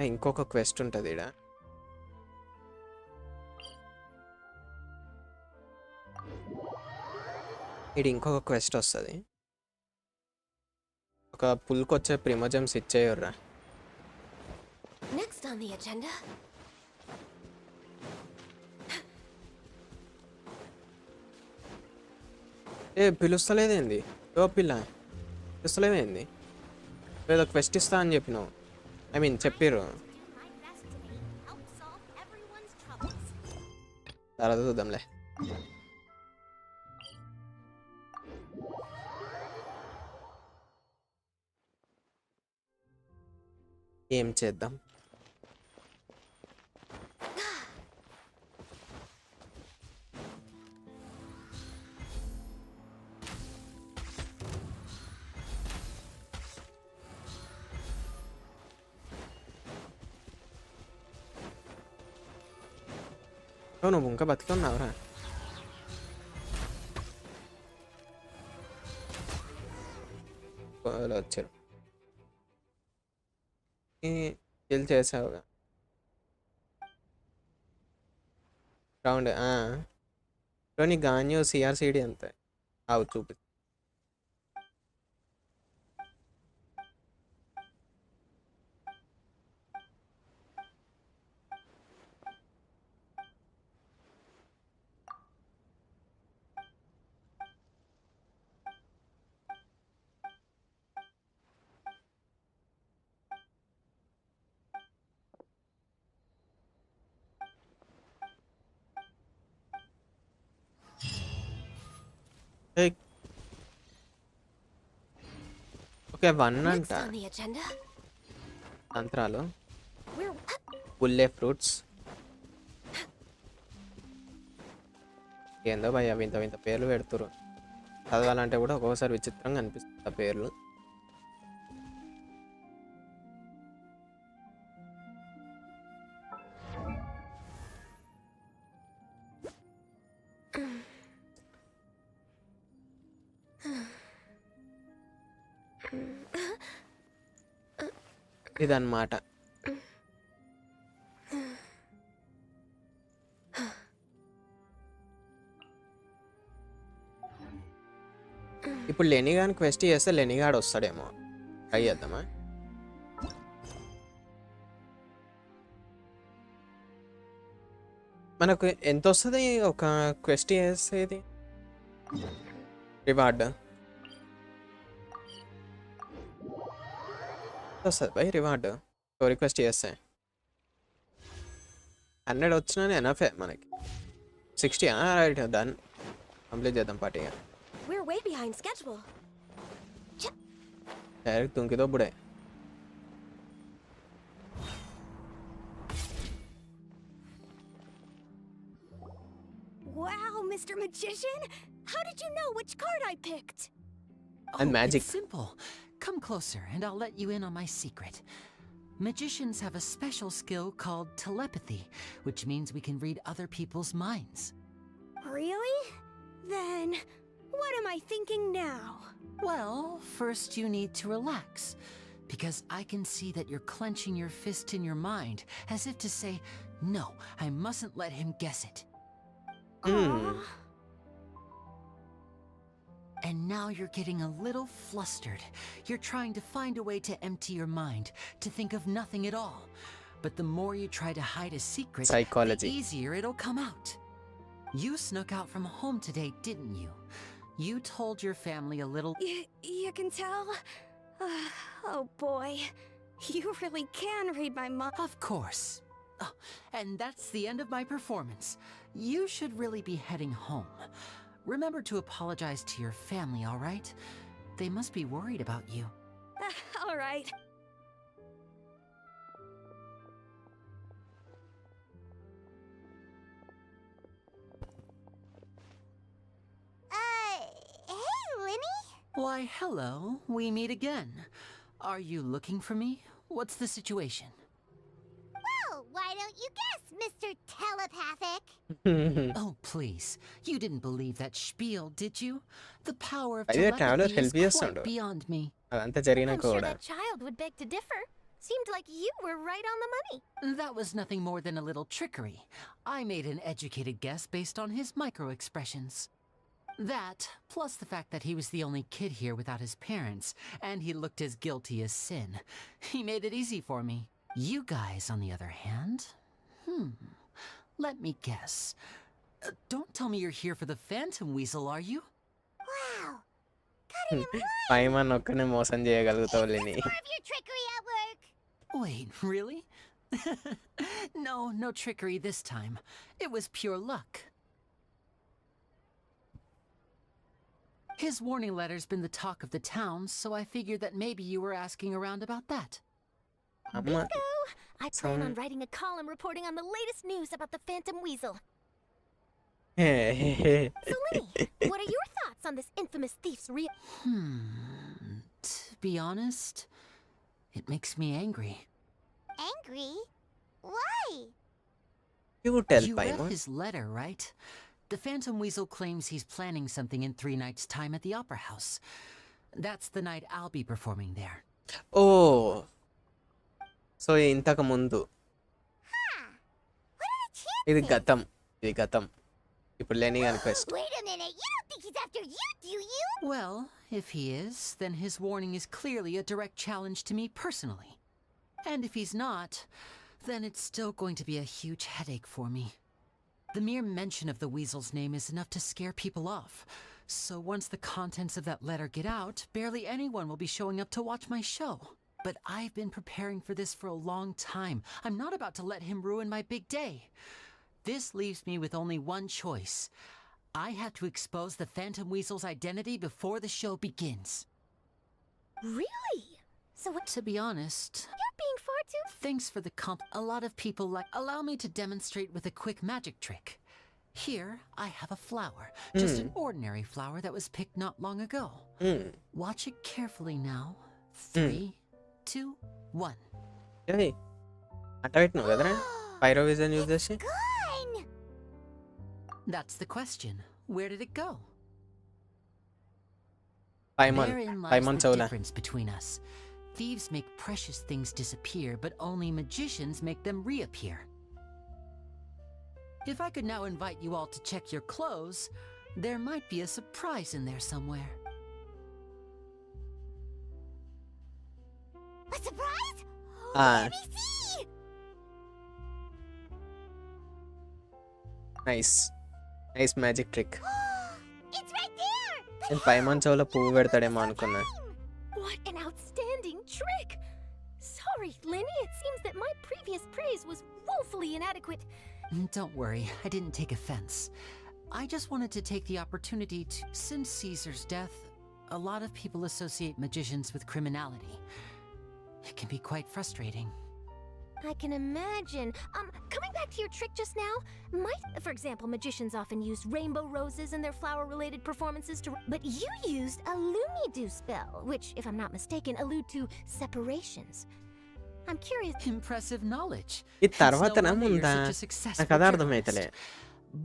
ఇంకొక క్వెస్ట్ ఉంటుంది ఈడ. ఇది ఇంకొక క్వెస్ట్ వస్తుంది. ఒక పుల్కొచ్చే ప్రిమోజమ్స్ ఇచ్చేయర్రా. Next on the agenda. పిలుస్తలేదేంది? ఓ పిల్ల పిలుస్తలేదేంది? ఏదో క్వెస్ట్ ఇస్తా అని చెప్పినావు. ఐ మీన్ చెప్పిర్రు. My best today. Help solve everyone's troubles. తర్వాత చూద్దాంలే. ఏం చేద్దాం? నువ్వు ఇంకా బతికున్నావురా? వచ్చారు కిల్ చేసావుగా రౌండ్. నీ గాన్యూ సిఆర్సిడి అంతే. అవు చూపి. ఓకే 1 అంట. Next on the agenda. తంత్రాలు, We're పుల్లే ఫ్రూట్స్. ఏందో భయ వింత వింత పేర్లు పెడుతురు. చదవాలంటే కూడా ఒక్కొక్కసారి విచిత్రంగా అనిపిస్తుంది ఆ పేర్లు. ఇదన్నమాట. ఇప్పుడు లెనిగాని క్వెస్ట్ చేస్తే లెనిగాడు వస్తాడేమో. ట్రై చేద్దామా? మనకు ఎంత వస్తుంది ఒక క్వెస్ట్ చేసేది రివార్డ్? వస్తుంది బై రివార్డ్ రిక్వెస్ట్ చేస్తే 100 వచ్చినా ఎనఫే మనకి. 60 రైట్ డన్. కంప్లీట్ చేద్దాం పార్టీగా. We're way behind schedule. Direct తుంకిదొబ్బుడే. Wow, Mr. Magician! How did you know which card I picked? And magic. It's simple. Come closer and I'll let you in on my secret. Magicians have a special skill called telepathy, which means we can read other people's minds. Really? Then, what am I thinking now? Well, first you need to relax, because I can see that you're clenching your fist in your mind, as if to say, no, I mustn't let him guess it. And now you're getting a little flustered. You're trying to find a way to empty your mind, to think of nothing at all. But the more you try to hide a secret, Psychology. the easier it'll come out. You snuck out from home today, didn't you? You told your family a little... You can tell? Oh boy. You really can read my mind. Of course. Oh, and that's the end of my performance. You should really be heading home. Remember to apologize to your family, all right? They must be worried about you. All right. Hey, Linny? Why, hello. We meet again. Are you looking for me? What's the situation? Well, why don't you guess, Mr. Telepathic? Oh, please. You didn't believe that spiel, did you? The power of Traveler telepathy help is you quite sound. beyond me. అదంతా జరిగినా I'm sure కూడా that child would beg to differ. Seemed like you were right on the money. That was nothing more than a little trickery. I made an educated guess based on his micro-expressions. That, plus the fact that he was the only kid here without his parents, and he looked as guilty as sin. He made it easy for me. You guys, on the other hand, let me guess. Don't tell me you're here for the Phantom Weasel, are you? Wow. Got it in one. పైమన్ ఒక్కనే మోసం చేయగలుగుతావు లేని. More of your trickery at work. Wait, really? No trickery this time. It was pure luck. His warning letter's been the talk of the town, so I figured that maybe you were asking around about that. అమ్మ Bingo! I plan on writing a column reporting on the latest news about the Phantom Weasel. So, Lenny, what are your thoughts on this infamous thief's To be honest, it makes me angry. Angry? Why? You tell You read పైమన్. his letter, right? The Phantom Weasel claims he's planning something in 3 nights' time at the Opera House. That's the night I'll be performing there. Oh so ఇంతకు ముందు What are the chances? ఇది గతం ఇప్పుడు లేని గాని quest. Wait a minute, you don't think he's after you, do you? Well, if he is, then his warning is clearly a direct challenge to me personally. And if he's not, then it's still going to be a huge headache for me. The mere mention of the Weasel's name is enough to scare people off. So once the contents of that letter get out, barely anyone will be showing up to watch my show. But I've been preparing for this for a long time. I'm not about to let him ruin my big day. This leaves me with only one choice. I have to expose the Phantom Weasel's identity before the show begins. Really? So what? To be honest, You're being far too... thanks for the comp. A lot of people allow me to demonstrate with a quick magic trick. Here, I have a flower. Just an ordinary flower that was picked not long ago. Watch it carefully now. 3, 2, 1. ఏయ్ అట్ట పెట్టినావు కదరా పైరోవిజన్ use చేసి. Gun! That's the question. Where did it go? పైమన్ Therein lies పైమన్ the చెవుల. difference between us. Thieves make precious things disappear, but only magicians make them reappear. If I could now invite you all to check your clothes, there might be a surprise in there somewhere. A surprise? Ah. Let me see! Nice magic trick. It's right there! నేను పైమన్ చెవులో పువ్వు పెడతాడేమో అనుకున్నా. What an outstanding trick! Sorry, Lenny, it seems that my previous praise was woefully inadequate. Don't worry, I didn't take offense. I just wanted to take the opportunity to... Since Caesar's death, a lot of people associate magicians with criminality. It can be quite frustrating. I can imagine. Coming back to your trick just now, for example, magicians often use rainbow roses in their flower-related performances but you used a Lumidu spell, which, if I'm not mistaken, allude to separations. I'm curious. Impressive knowledge. ఇది తర్వాతనా ముందా నాకు అది అర్థమైతలే.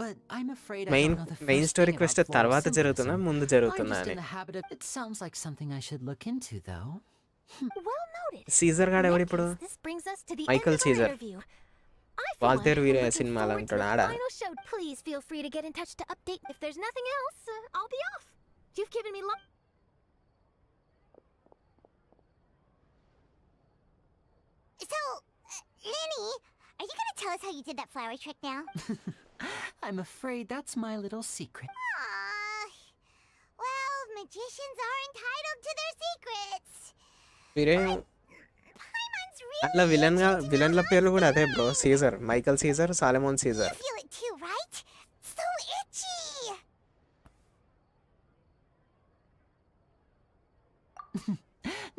But I'm afraid I main don't know the main first story thing quest about తర్వాత floral జరుగుతుందా symbolism. ముందు I'm జరుగుతుందా just అని. in the habit of... It sounds like something I should look into, though. Well noted. Caesar గాడు In that ఎవడిప్పుడు? case, this brings us to the Michael end of our Caesar. interview. I, for Waltair one, am Veerayya looking సినిమాలో forward to ఉంటాడు the ఆడ. final show. Please feel free to get in touch to update. If there's nothing else, I'll be off. You've given me long. So, Lenny, are you gonna tell us how you did that flower trick now? I'm afraid that's my little secret. Well, magicians are entitled to their secrets. Veerayya Paimon's అట్లా విలన్ల పేర్లు కూడా అదే bro. Caesar, Michael Caesar, Solomon Caesar. You feel it too, right? So itchy.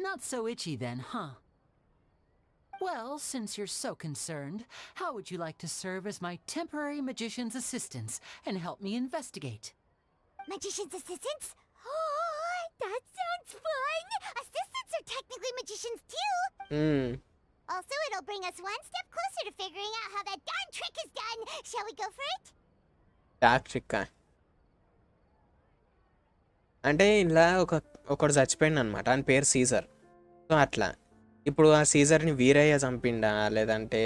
Not so itchy then, huh? Well, since you're so concerned, how would you like to serve as my temporary magician's assistants and help me investigate? Magician's assistants? Oh, that sounds fun. Assistants are technically magicians too. Also, it'll bring us one step closer to figuring out how that darn trick is done. Shall we go for it? Dark trick అంటే ఇలా ఒకడు చచ్చిపోయింది అనమాట. ఆయన పేరు Caesar. So అట్లా ఇప్పుడు ఆ సీజర్ని వీరయ్య చంపిండా లేదంటే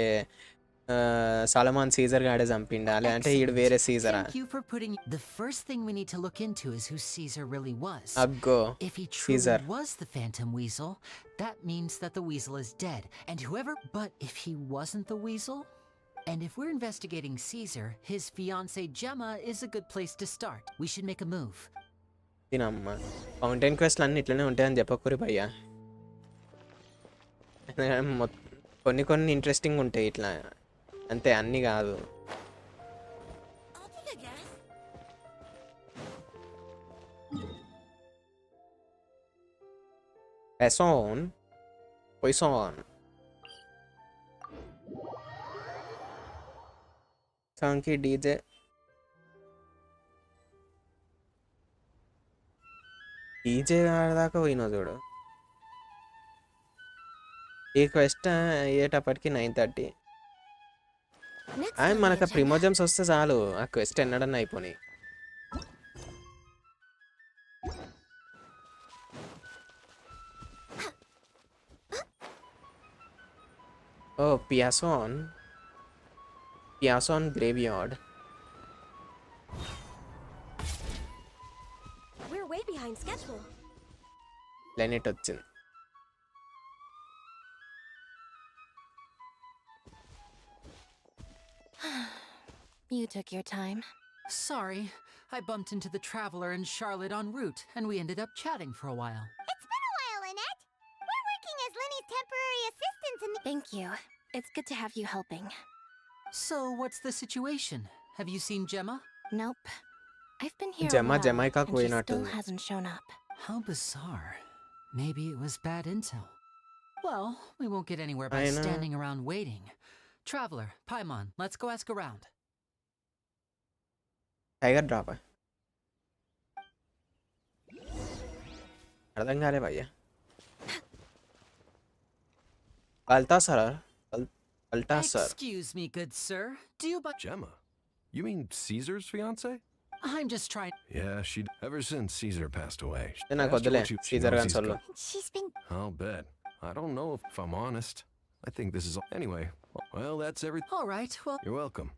సలమాన్ సీజర్ గాడే చంపిండా లేదంటే ఈడు వేరే సీజరా? Thank you for putting. The first thing we need to look into is who Caesar really was. అగ్గో If he truly Caesar. was the Phantom Weasel, that means that the Weasel is dead. And whoever. But if he wasn't the Weasel, and if we're investigating Caesar, his fiancée Gemma is a good place to start. We should make a move. తినమ్మ fountain క్వెస్ట్లు అన్నీ ఇట్లనే ఉంటాయని చెప్పకూరి భయ్యా. కొన్ని కొన్ని interesting ఉంటాయి ఇట్లా, అంతే అన్నీ కాదు. Person, poison. Funky DJ. DJ ఆడదాకా పోయినా చూడు. ఈ క్వెస్ట్ అయ్యేటప్పటికి 9:30. మనకు ఆ ప్రిమోజమ్స్ వస్తే చాలు ఆ క్వెస్ట్ ఎన్నడన్నా అయిపోయి. ఓ పియాసోన్ graveyard. We're way behind schedule. Lynette వచ్చింది. You took your time. Sorry, I bumped into the Traveler and Charlotte en route, and we ended up chatting for a while. It's been a while, Annette. We're working as Lenny's temporary assistants in the... Thank you. It's good to have you helping. So, what's the situation? Have you seen Gemma? Nope. I've been here Gemma a while, Jamaica and she పోయినట్టు. still hasn't shown up. How bizarre. Maybe it was bad intel. Well, we won't get anywhere by I know. standing around waiting. Traveler, Paimon, let's go ask around. Tiger drop అర్థం కాలే భయ్యా. Baltasar. Excuse me, good sir. Do you but Gemma? You mean Caesar's fiance? I'm just trying. Yeah, she. Ever since Caesar passed away. నాకు asked her వద్దులే what she Caesar knows గాని he's సొల్లు. got. She's been... I'll bet. I don't know if I'm honest. I think this is. Anyway, well, that's everything. All right, well, You're welcome.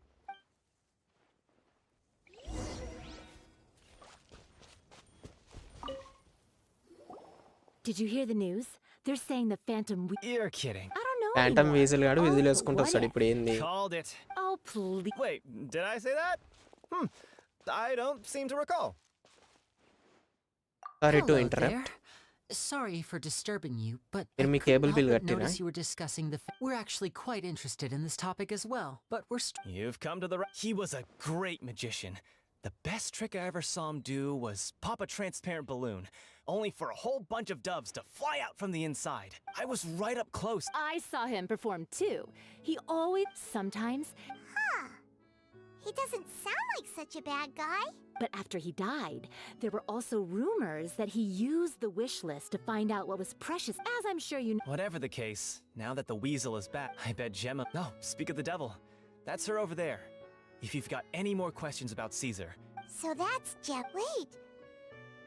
Did you hear the news? They're saying the Phantom You're kidding. I don't know phantom anymore. Wiesel గాడు whistle Oh, వేసుకుంటూ what వస్తాడు. if? ఇప్పుడు ఏంది? Called it. Oh, please. Wait, did I say that? I don't seem to recall. Sorry to hello interrupt. there. Sorry for disturbing you, but I మీరు మీ couldn't cable help bill but కట్టిరా? notice you were discussing We're actually quite interested in this topic as well, but we're You've come to the right. He was a great magician. The best trick I ever saw him do was pop a transparent balloon, only for a whole bunch of doves to fly out from the inside. I was right up close. I saw him perform too. He always, sometimes, He doesn't sound like such a bad guy. but after he died, there were also rumors that he used the wish list to find out what was precious, as I'm sure you know. Whatever the case, now that the weasel is back, I bet Gemma. No, speak of the devil. That's her over there. If you've got any more questions about Caesar. So that's Jet. Wait.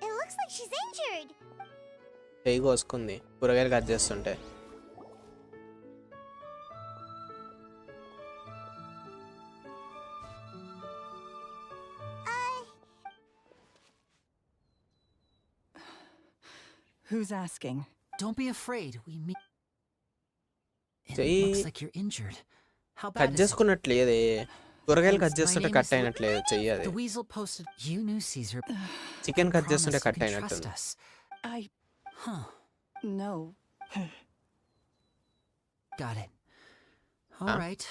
It looks like she's injured. చెయ్యి కోసుకుంది కూరగాయలు cut చేస్తుంటే. Who's asking? Don't be afraid. We meet. It Say- looks like you're injured. How bad cut is it? చేసుకున్నట్లేదే, కూరగాయలు cut Thanks, చేస్తుంటే my name cut is- అయినట్లేదు చెయ్యి అది. The weasel posted. You knew Caesar. Chicken cut చేస్తుంటే Promise you cut can trust అయినట్టుంది. us. I. Huh. No. Got it. All right.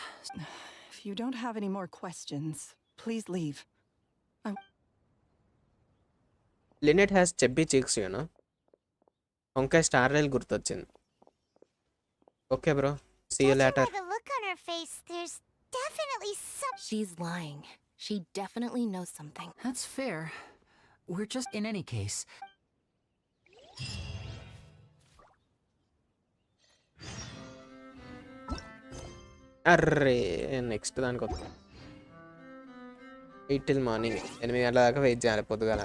If you don't have any more questions, please leave. Lynette has chubby cheeks you know. వంకాయ star rail గుర్తొచ్చింది. Okay bro, see you Judging later. by the look on her face, there's definitely some... She's lying. She definitely knows something. That's fair. We're just. In any case. Array next దానికి వద్దాం. 8 till morning 8 గంటల దాకా wait చేయాలి పొద్దుగాల.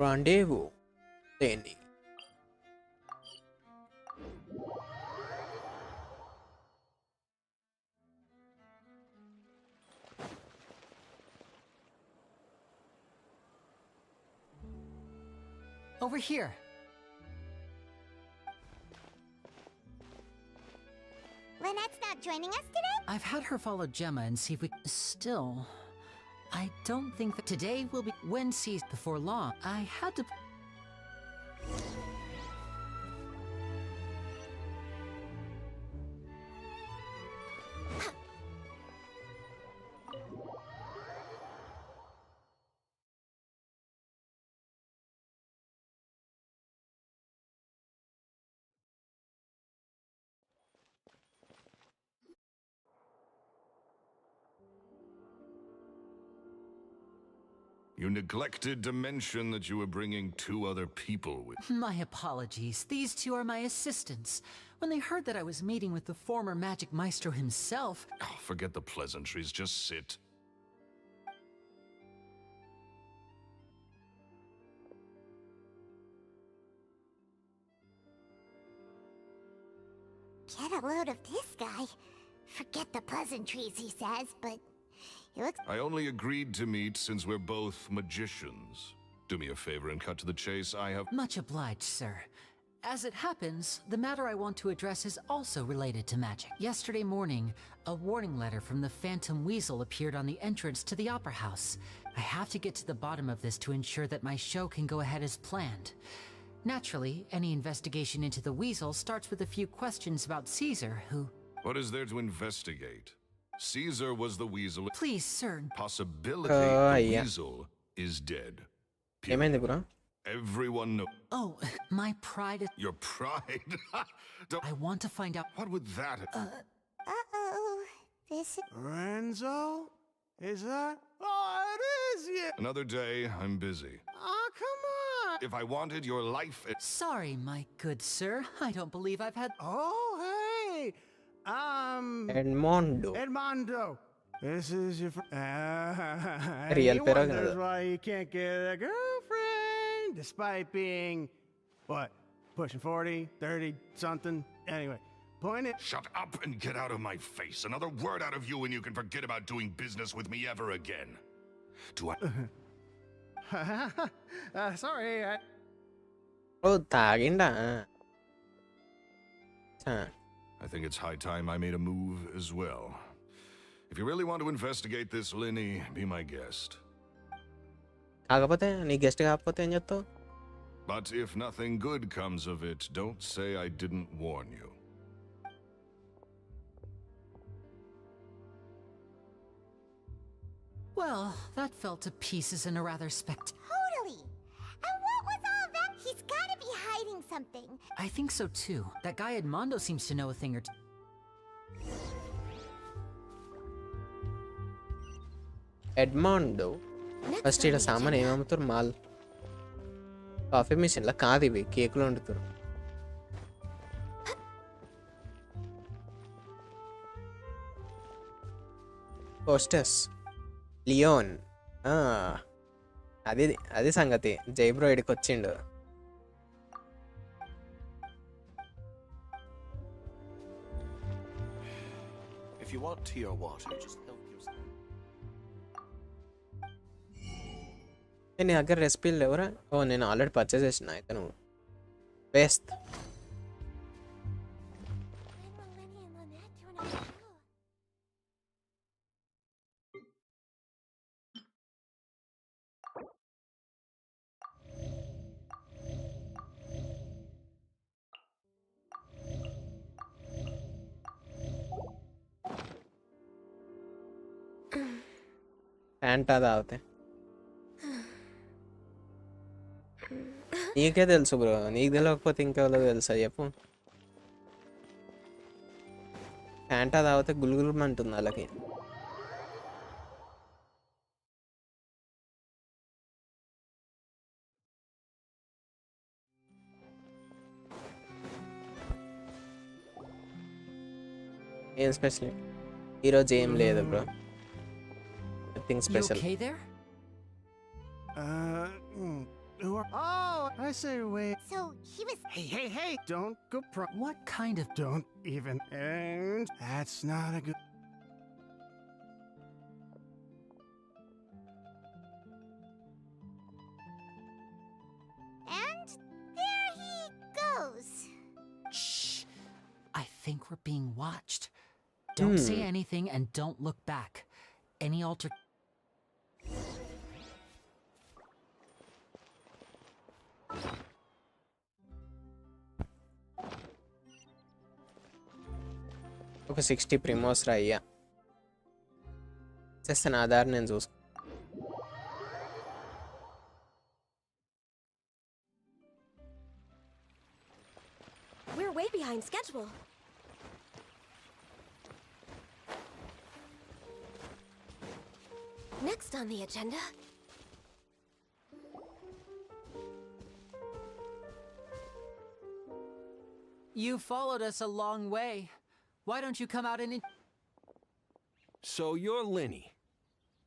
రాండేవు దేని Over here. Lynette's not joining us today? I've had her follow Gemma and see if we... Still, I don't think that today will be... When seized before long, I had to... You neglected to mention that you were bringing 2 other people with. My apologies. These 2 are my assistants. When they heard that I was meeting with the former magic maestro himself... Oh, forget the pleasantries, just sit. Get a load of this guy. Forget the pleasantries, he says, but he looks... I only agreed to meet since we're both magicians. Do me a favor and cut to the chase. I have... Much obliged, sir. As it happens, the matter I want to address is also related to magic. Yesterday morning, a warning letter from the Phantom Weasel appeared on the entrance to the Opera House. I have to get to the bottom of this to ensure that my show can go ahead as planned. Naturally, any investigation into the Weasel starts with a few questions about Caesar, who... What is there to investigate? Caesar was the weasel. Please, sir. Possibility the yeah. weasel is dead. ఏమైంది bro Everyone knows. Oh, my pride is... Your pride? Don't... I want to find out... What would that... Uh-oh. This is... Renzo? Is that? Oh, it is you! Another day, I'm busy. Oh, come on! If I wanted your life... Sorry, my good sir. I don't believe I've had... Oh, hey! Edmondo Edmondo. This is your Real he pero wonders ganado. why he can't get a girlfriend, despite being, what, pushing 40, 30, something? Anyway, point it... Shut up and get out of my face. Another word out of you and you can forget about doing business with me ever again. Do I... Sorry, oh తాగిండా I think it's high time I made a move as well. If you really want to investigate this, Linny, be my guest. కాకపోతే నీ guest కాకపోతే ఏం చెప్తావు But if nothing good comes of it, don't say I didn't warn you. Well, that fell to pieces in a rather Totally. And what was all that? He's gotta be hiding something. I think so too. That guy Edmondo seems to know a thing or two. ఎడ్మాండో first ఇక్కడ సామాన్ ఏమి అమ్ముతారు mall coffee మిషన్లో కాదు ఇవి కేకులు వండుతారు హోస్టెస్ లియోన్ అది అది సంగతి జైబ్రో ఇడికి వచ్చిండు If you want tea or water, just help yourself. నీ దగ్గర రెసిపీలు ఎవరా ఓ నేను ఆల్రెడీ పర్చేస్ చేసిన అయితే నువ్వు వేస్ట్ ప్యాంట్ అది అవుతాయి నీకే తెలుసు బ్రో నీకు తెలియకపోతే ఇంకెవరో తెలుసా చెప్పు ప్యాంటా తాగితే గులుగులమంటుంది వాళ్ళకి ఏం స్పెషల్ ఈరోజు ఏం లేదు bro nothing You special okay there? Oh, I say wait. So he was. Hey, don't go What kind of... Don't even. And that's not a good. And there he goes. Shh. I think we're being watched. Don't say anything and don't look back. Any alter... ఒక 60 ప్రిమోస్ రా అయ్యా చేస్తే నా దారి నేను చూసుకో We're way behind schedule. Next on the agenda. You followed us a long way. Why don't you come out and... So you're Linny.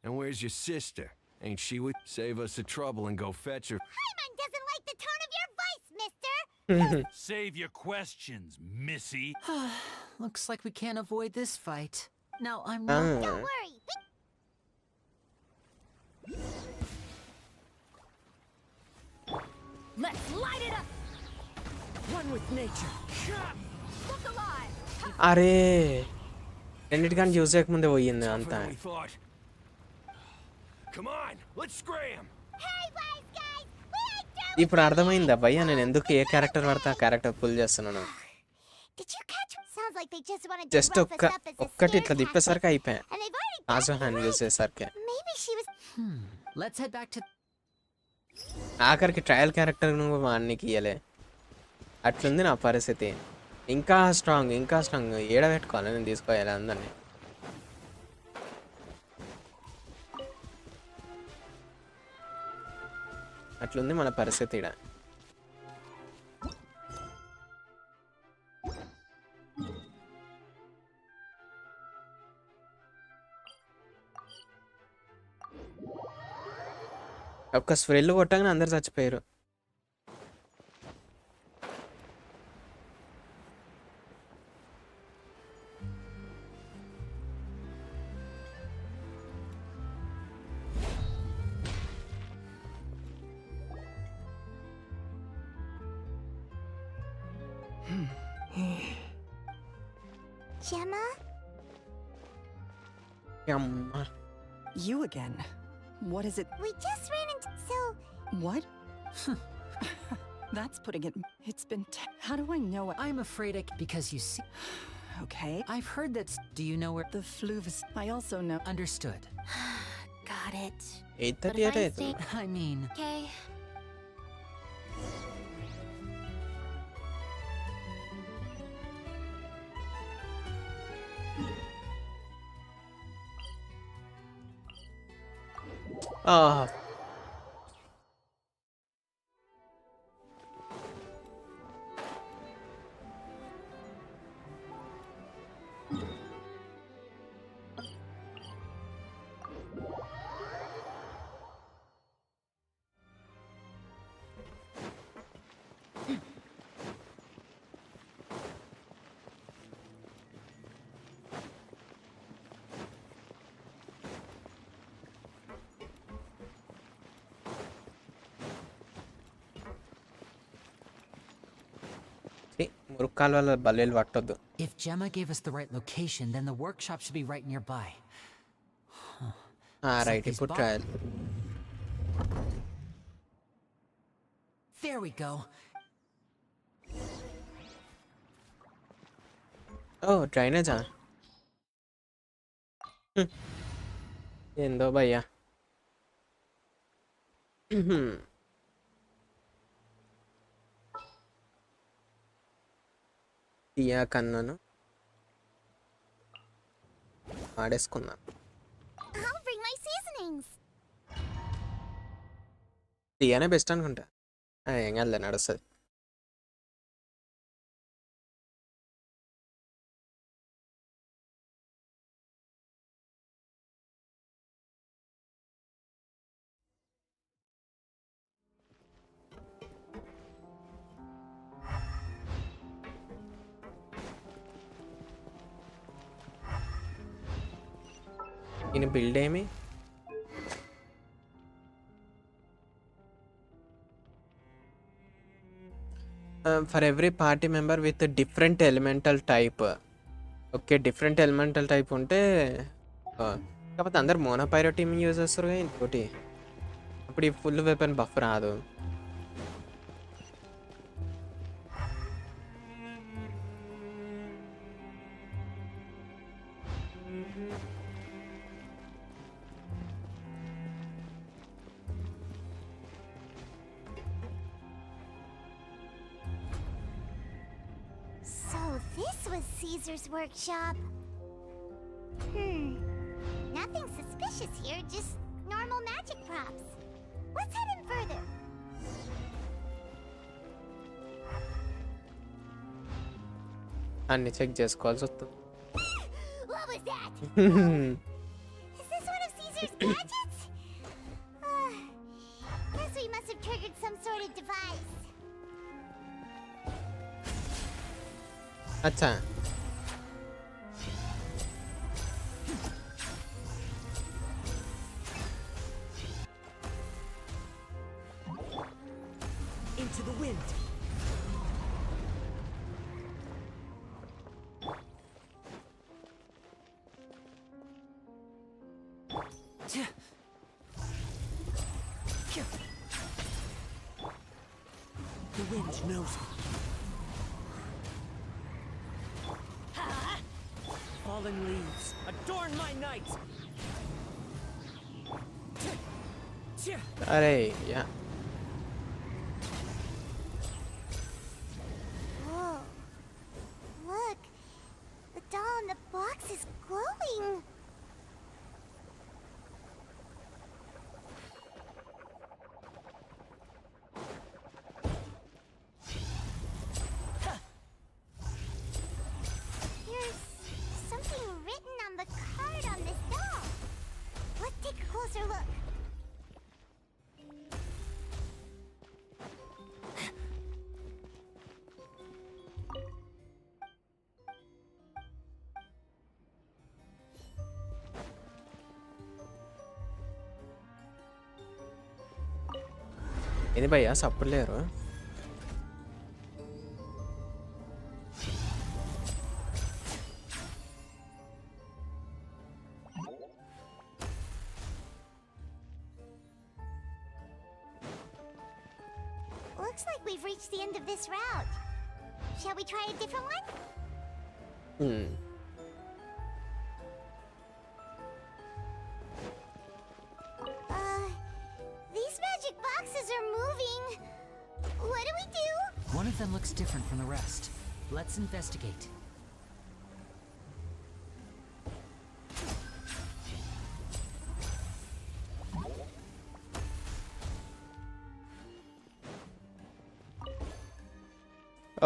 And where's your sister? Ain't she would save us the trouble and go fetch her? Paimon doesn't like the tone of your voice, mister! Save your questions, missy. Looks like we can't avoid this fight. Now, I'm Don't not... worry. Let's light it up! One with nature. Look alive! అరే రెండిటికని use చేయకముందే పోయింది అంతా Tougher than we thought. Come on, let's scram! Hey, wise guys! We ain't through! ఇప్పుడు అర్థమైందా భయ్యా నేను ఎందుకు ఏ character పడితే ఆ క్యారెక్టర్ పుల్ చేస్తున్నాను Did you catch? Sounds like they just wanted to just rough us up as a ఒక్కటి scare ఇట్లా తిప్పేసరికి tactic. అయిపోయా And they've already ఆజో backed హ్యాండ్ the యూజ్ చేసరికి Maybe she was. Let's head back to... ఆఖరికి trial character నువ్వు వాడికి ఇయ్యలే అట్లుంది నా పరిస్థితి ఇంకా స్ట్రాంగ్ ఏడ పెట్టుకోవాలి నేను తీసుకోవాలి అందరినీ అట్లుంది మన పరిస్థితి ఈడ ఒక్క స్ప్రెల్ కొట్టగానే అందరు చచ్చిపోయారు Gemma? అమ్మా You again. What is it? We just ran into. So. What? That's putting it. It's been. How do I know it? I'm afraid because you see... Okay. I've heard that... Do you know where... The flu is. I also know. Understood. Got it. 8:30 But if I అయితే stay- I mean... Okay. మురుక్కాల వల్ల బల్లేలు పట్టొద్దు If Gemma gave us the right location, then the workshop should be right nearby. Right ఇప్పుడు trial There we go. Oh డ్రైనేజా ఏందో భయ్యా తీయా కన్నాను ఆడేసుకున్నాను I'll bring my seasonings. తీయానే బెస్ట్ అనుకుంటా ఏం కాదులే నడుస్తుంది ఈయన బిల్డ్ ఏమి for every party member with different elemental type. Okay, different elemental type ఉంటే కాకపోతే అందరు మోనోపైరో టీమ్ యూజ్ చేస్తారు ఇంకోటి. అప్పుడు ఈ ఫుల్ వెపన్ బఫ్ రాదు. So this was Caesar's workshop. Nothing suspicious here, just normal magic props. Let's head in further. అన్ని check చేసుకోవాల్సి వస్తుంది. What was that? Is this one of Caesar's gadgets? Guess we must have triggered some sort of device. అచ్చా, Into the wind. The wind knows me. Fallen leaves, adorn my night! అరే yeah Whoa. Look. The doll in the box is glowing. There's something written on the card on this doll. Let's take a closer look. ఇది భయ్యా సప్పుడు లేరు. Looks like we've reached the end of this route. Shall we try a different one? These magic boxes are moving. What do we do? One of them looks different from the rest. Let's investigate.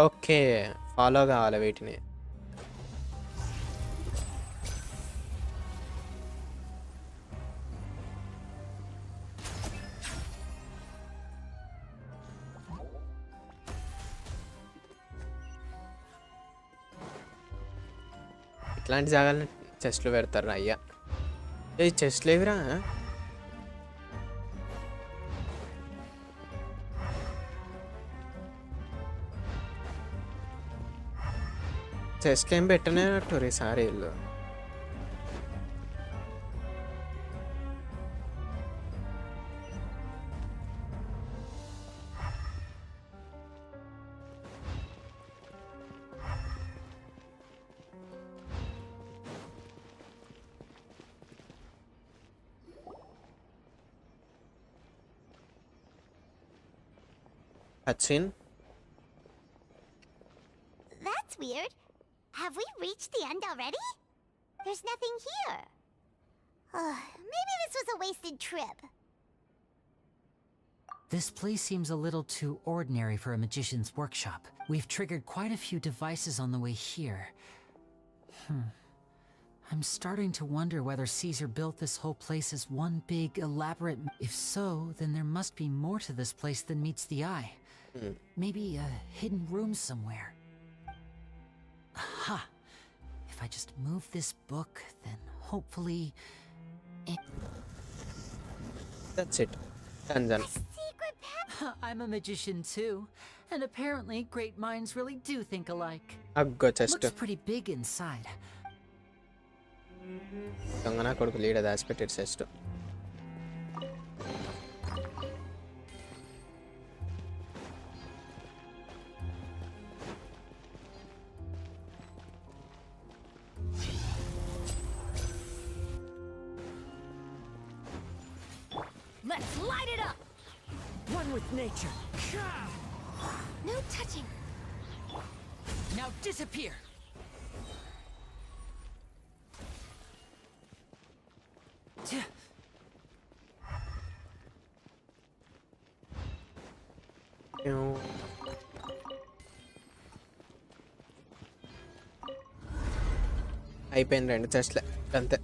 Okay, follow కావాలి వీటిని. ఇట్లాంటి జాగాలను చెస్ట్లు పెడతారు అయ్యా. ఏ చెస్ట్లు ఏవిరా? చెస్ట్లు ఏం పెట్టనేనట్టు ఈసారి వీళ్ళు. Hachin? That's weird. Have we reached the end already? There's nothing here. Maybe this was a wasted trip. This place seems a little too ordinary for a magician's workshop. We've triggered quite a few devices on the way here. I'm starting to wonder whether Caesar built this whole place as one big, elaborate... If so, then there must be more to this place than meets the eye. Maybe a hidden room somewhere. Aha! If I just move this book, then hopefully... that's it. Dungeon. Secret path. I'm a magician too, and apparently great minds really do think alike. అగ్గో chest. Looks pretty big inside. దొంగన కొడుకు లీడ దాచిపెట్టాడు chest. Let's light it up! One with nature. No touching. Now disappear. అయిపోయింది 2 చెస్ట్లే అంతే.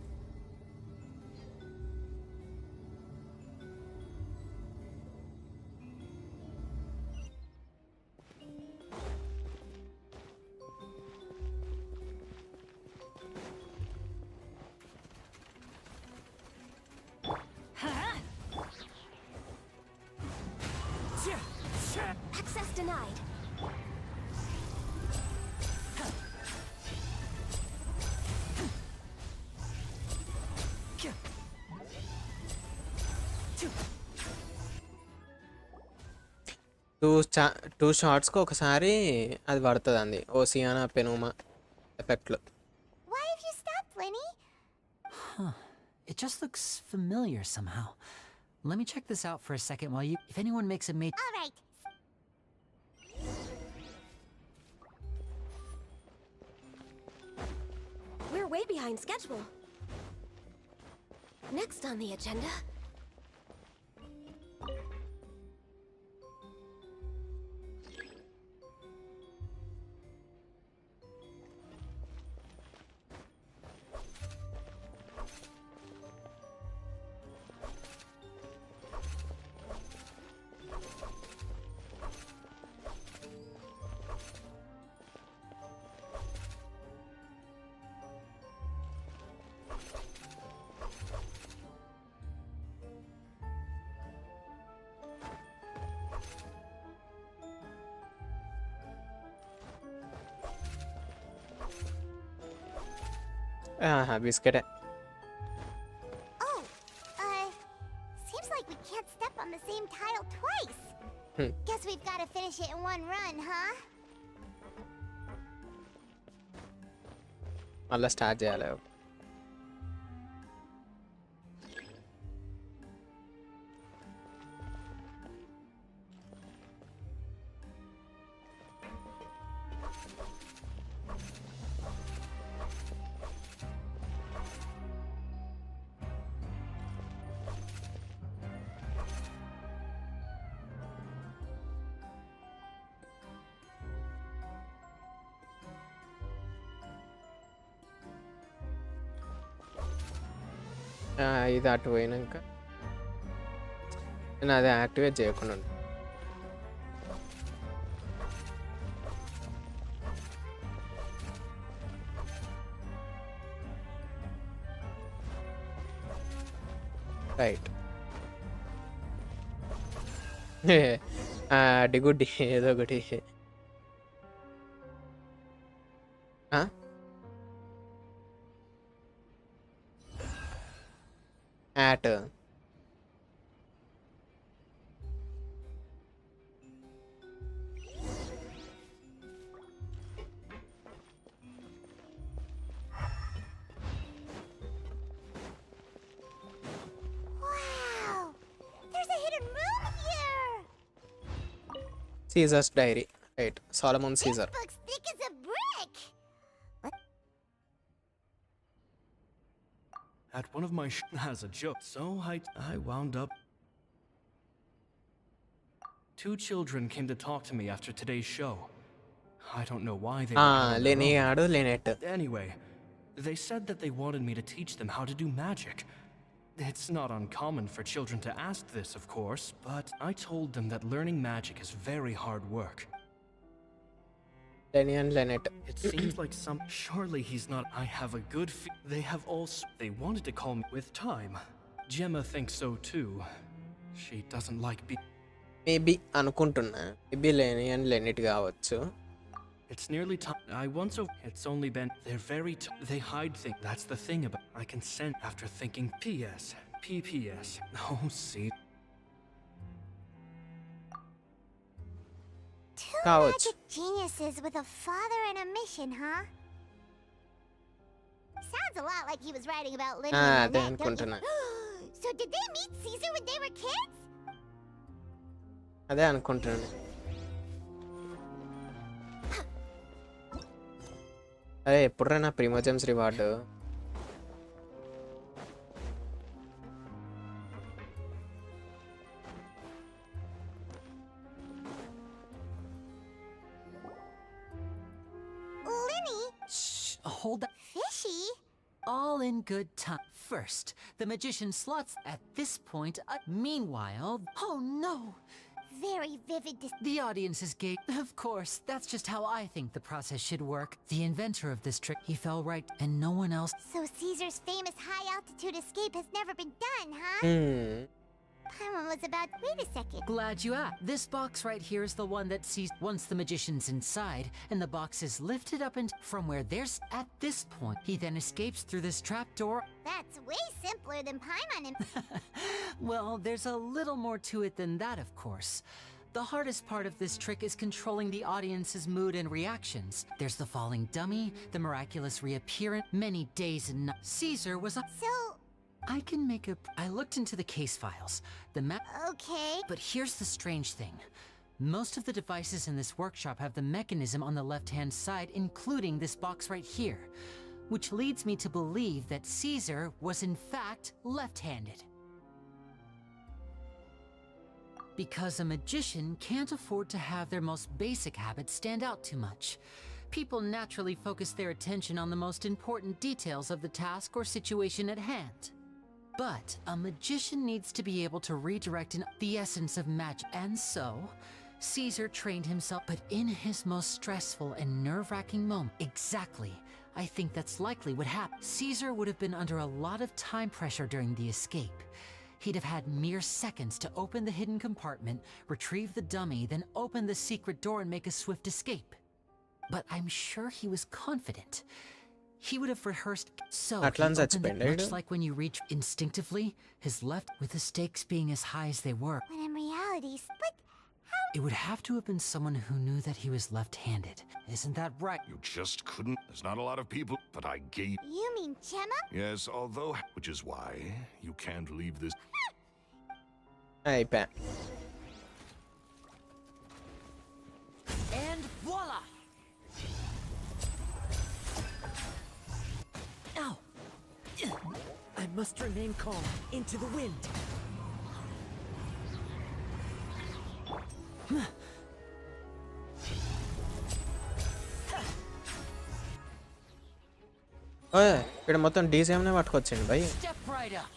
Access denied. Two షార్ట్స్కి ఒకసారి అది పడుతుంది అండి ఓసియానా పెనుమా ఎఫెక్ట్లు. Why have you stopped, Lenny? Huh. It just looks familiar somehow. Let me check this out for a second while you... If anyone makes a All right. We're way behind schedule. Next on the agenda. బిస్కెటే. Oh, seems like we can't step on the same tile twice. Guess we've got to finish it in one run, huh? మళ్ళీ start చేయాలి. ఇది అటు పోయినాక నేను అది activate చేయకుండా ఉంటాను. Right. అడిగుడ్డి ఏదో ఒకటి. యాట్ Wow! There's a hidden room here! Caesar's diary. Right. Solomon Caesar. This book's thick as a brick! At one of my as a joke, so I wound up. 2 children came to talk to me after today's show. I don't know why they were out on their లేని own. ఆడు లేనట్టు. Anyway, they said that they wanted me to teach them how to do magic. It's not uncommon for children to ask this, of course, but I told them that learning magic is very hard work. Lenny and Lynette. It seems like some. Surely he's not. I have a good. They have also. They wanted to call me with time. Gemma thinks so too. She doesn't like be. Maybe అనుకుంటున్నా, maybe Lenny and Lynette కావచ్చు. It's nearly time. I once. It's only been. They're very. They hide things. That's the thing about. I can sense after thinking. P.S. P.P.S. Oh, see. Two Couch. magic geniuses with a father and a mission, huh? Sounds a lot like he was writing about Lydia and అదే Lynette, don't you? అనుకుంటున్నా. So did they meet Caesar when they were kids? అదే అనుకుంటున్నాను. అరే ఎప్పుడురా నా ప్రిమోజమ్స్ reward? Linny? Shh, hold up. Fishy? All in good time. First, the magician slots at this point. Meanwhile, oh no! Very vivid. The audience is gay. Of course, that's just how I think the process should work. The inventor of this trick, he fell right, and no one else. So Caesar's famous high-altitude escape has never been done, huh? Paimon was about. Wait a second. Glad you asked. This box right here is the one that sees once the magician's inside, and the box is lifted up and from where there's at this point. He then escapes through this trapdoor. That's way simpler than Paimon and. Well, there's a little more to it than that, of course. The hardest part of this trick is controlling the audience's mood and reactions. There's the falling dummy, the miraculous reappearance, many days and nights. Caesar was a. So. I can make a. I looked into the case files. The map. Okay. But here's the strange thing. Most of the devices in this workshop have the mechanism on the left-hand side, including this box right here, which leads me to believe that Caesar was in fact left-handed. Because a magician can't afford to have their most basic habits stand out too much. People naturally focus their attention on the most important details of the task or situation at hand. But a magician needs to be able to redirect the essence of magic. And so, Caesar trained himself, but in his most stressful and nerve-wracking moment. Exactly. I think that's likely what happened. Caesar would have been under a lot of time pressure during the escape. He'd have had mere seconds to open the hidden compartment, retrieve the dummy, then open the secret door and make a swift escape. But I'm sure he was confident. He would have rehearsed, so Atlan's he opened it much like when you reach instinctively, his left, with the stakes being as high as they were. When in reality, but how? It would have to have been someone who knew that he was left-handed. Isn't that right? You just couldn't. There's not a lot of people, but I gave. You mean Gemma? Yes, although. Which is why you can't leave this. అయిపోయా. And voila! Ow! I must remain calm. Into the wind. ఓయ్ ఇక్కడ మొత్తం డీసీఎంనే పట్టుకొచ్చిండు భయ్. Step right up.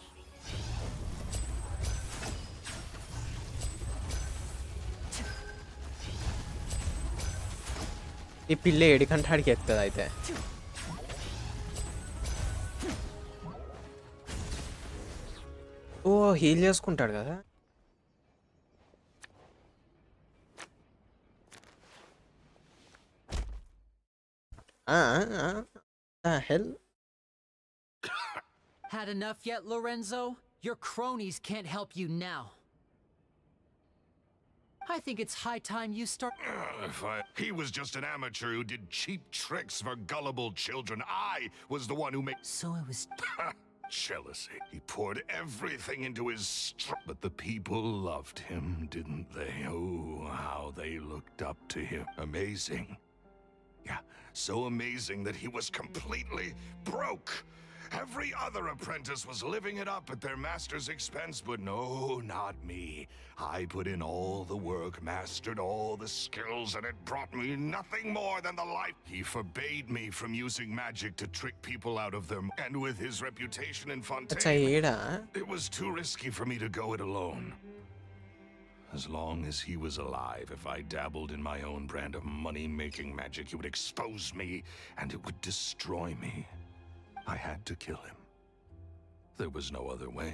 ఈ పిల్ల ఏడికంటే ఆడికి ఎక్కుతుంది అయితే. ఓ హీల్ చేసుకుంటాడు కదా. హెల్. Had enough yet, Lorenzo? Your cronies can't help you now. I think it's high time you start. He was just an amateur who did cheap tricks for gullible children. I was the one who made. So it was. Jealousy. He poured everything into his but the people loved him, didn't they? Oh, how they looked up to him. Amazing. Yeah, so amazing that he was completely broke. Every other apprentice was living it up at their master's expense, but no, not me. I put in all the work, mastered all the skills, and it brought me nothing more than the life. He forbade me from using magic to trick people out of them, and with his reputation in Fontainela, it was too risky for me to go it alone. As long as he was alive, if I dabbled in my own brand of money-making magic, he would expose me, and it would destroy me. I had to kill him. There was no other way.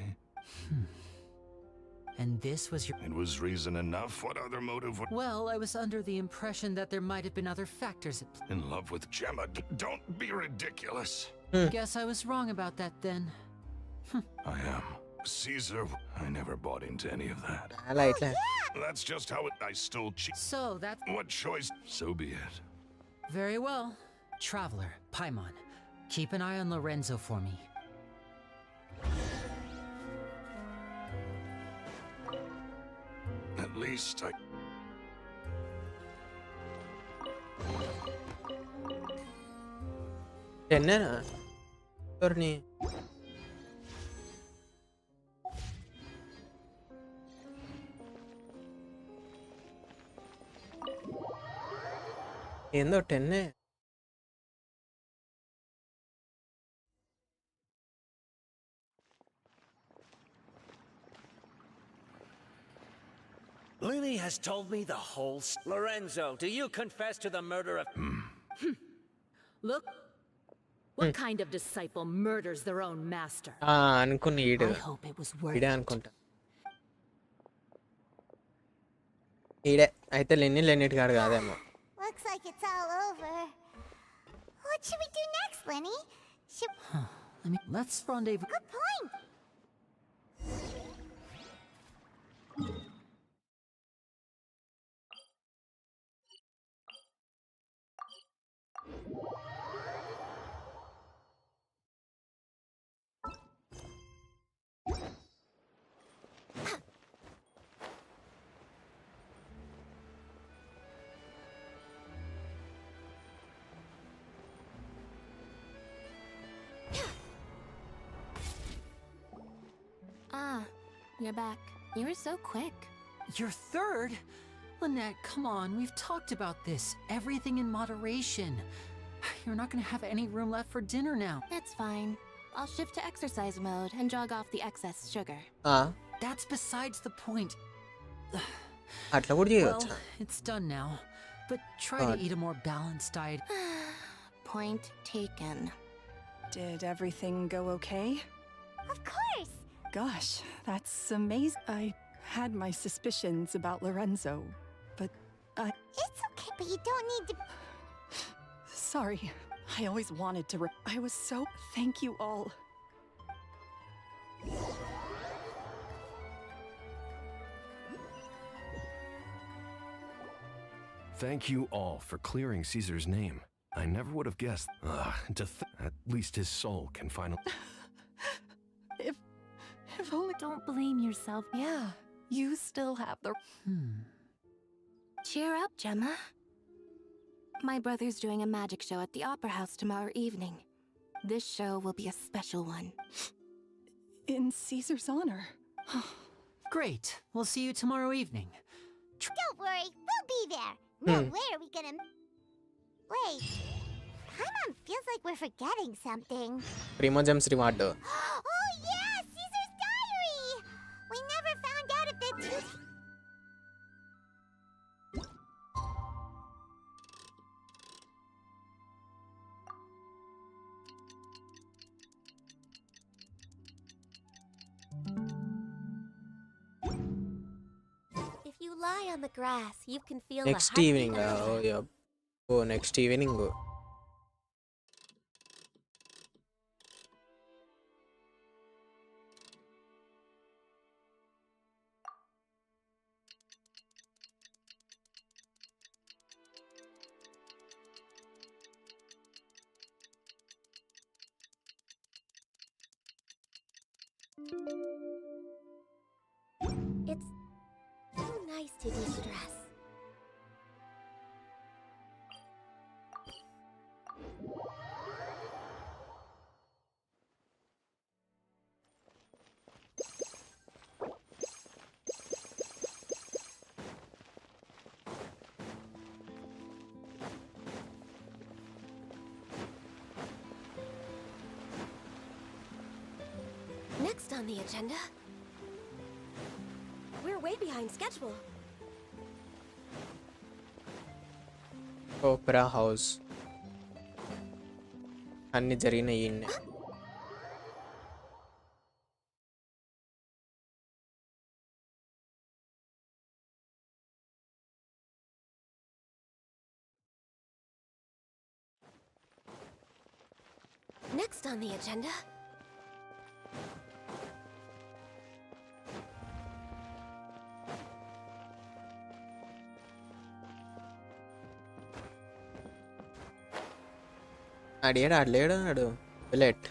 And this was your... It was reason enough. What other motive would... Well, I was under the impression that there might have been other factors at play. In love with Gemma? Don't be ridiculous. Guess I was wrong about that then. I am. Caesar, I never bought into any of that. అలా ఇట్లా That's just how I stole So that's... What choice? So be it. Very well. Traveler, Paimon, keep an eye on Lorenzo for me. At least I... టెన్నేనా ఎవరిని ఏందో టెన్నే Lily has told me the whole Lorenzo, do you confess to the murder of... Look, what kind of disciple murders their own master? అనుకుని ఈడు I hope it was worth ఈడే it. అనుకుంటా ఈడే అయితే లెన్నిటి కాడు కాదేమో Looks like it's all over. What should we do next, Lenny? Should... Let's rendezvous. Good point. Ah, you're back. You were so quick. Your third? Lynette, come on, we've talked about this. Everything in moderation. You're not gonna have any room left for dinner now. It's fine. I'll shift to exercise mode and jog off the excess sugar. That's besides the point. అట్లా కూడా Well, చేయవచ్చా it's done now. But try to eat a more balanced diet. Point taken. Did everything go okay? Of course. Gosh, that's amazing. I had my suspicions about Lorenzo, but It's okay, but you don't need to... sorry. I always wanted to. I was so. Thank you all. Thank you all for clearing Caesar's name. I never would have guessed. At least his soul can finally... If only. Don't blame yourself. Yeah, you still have the. Cheer up, Gemma. My brother's doing a magic show at the Opera House tomorrow evening. This show will be a special one. In Caesar's honor. Great. We'll see you tomorrow evening. Don't worry, we'll be there. Now, where are we gonna... Wait. Paimon feels like we're forgetting something. Primogems reward Oh, yeah! Caesar's diary! We never found out if the two... If you lie on the grass, you can feel next the evening heartbeat of oh next evening It's so nice to de-stress. Next on the agenda, we're We're way behind schedule. Opera house అన్ని జరిగినాయి ఈయన్నే. Next on the agenda. ఆడలేడు bullet.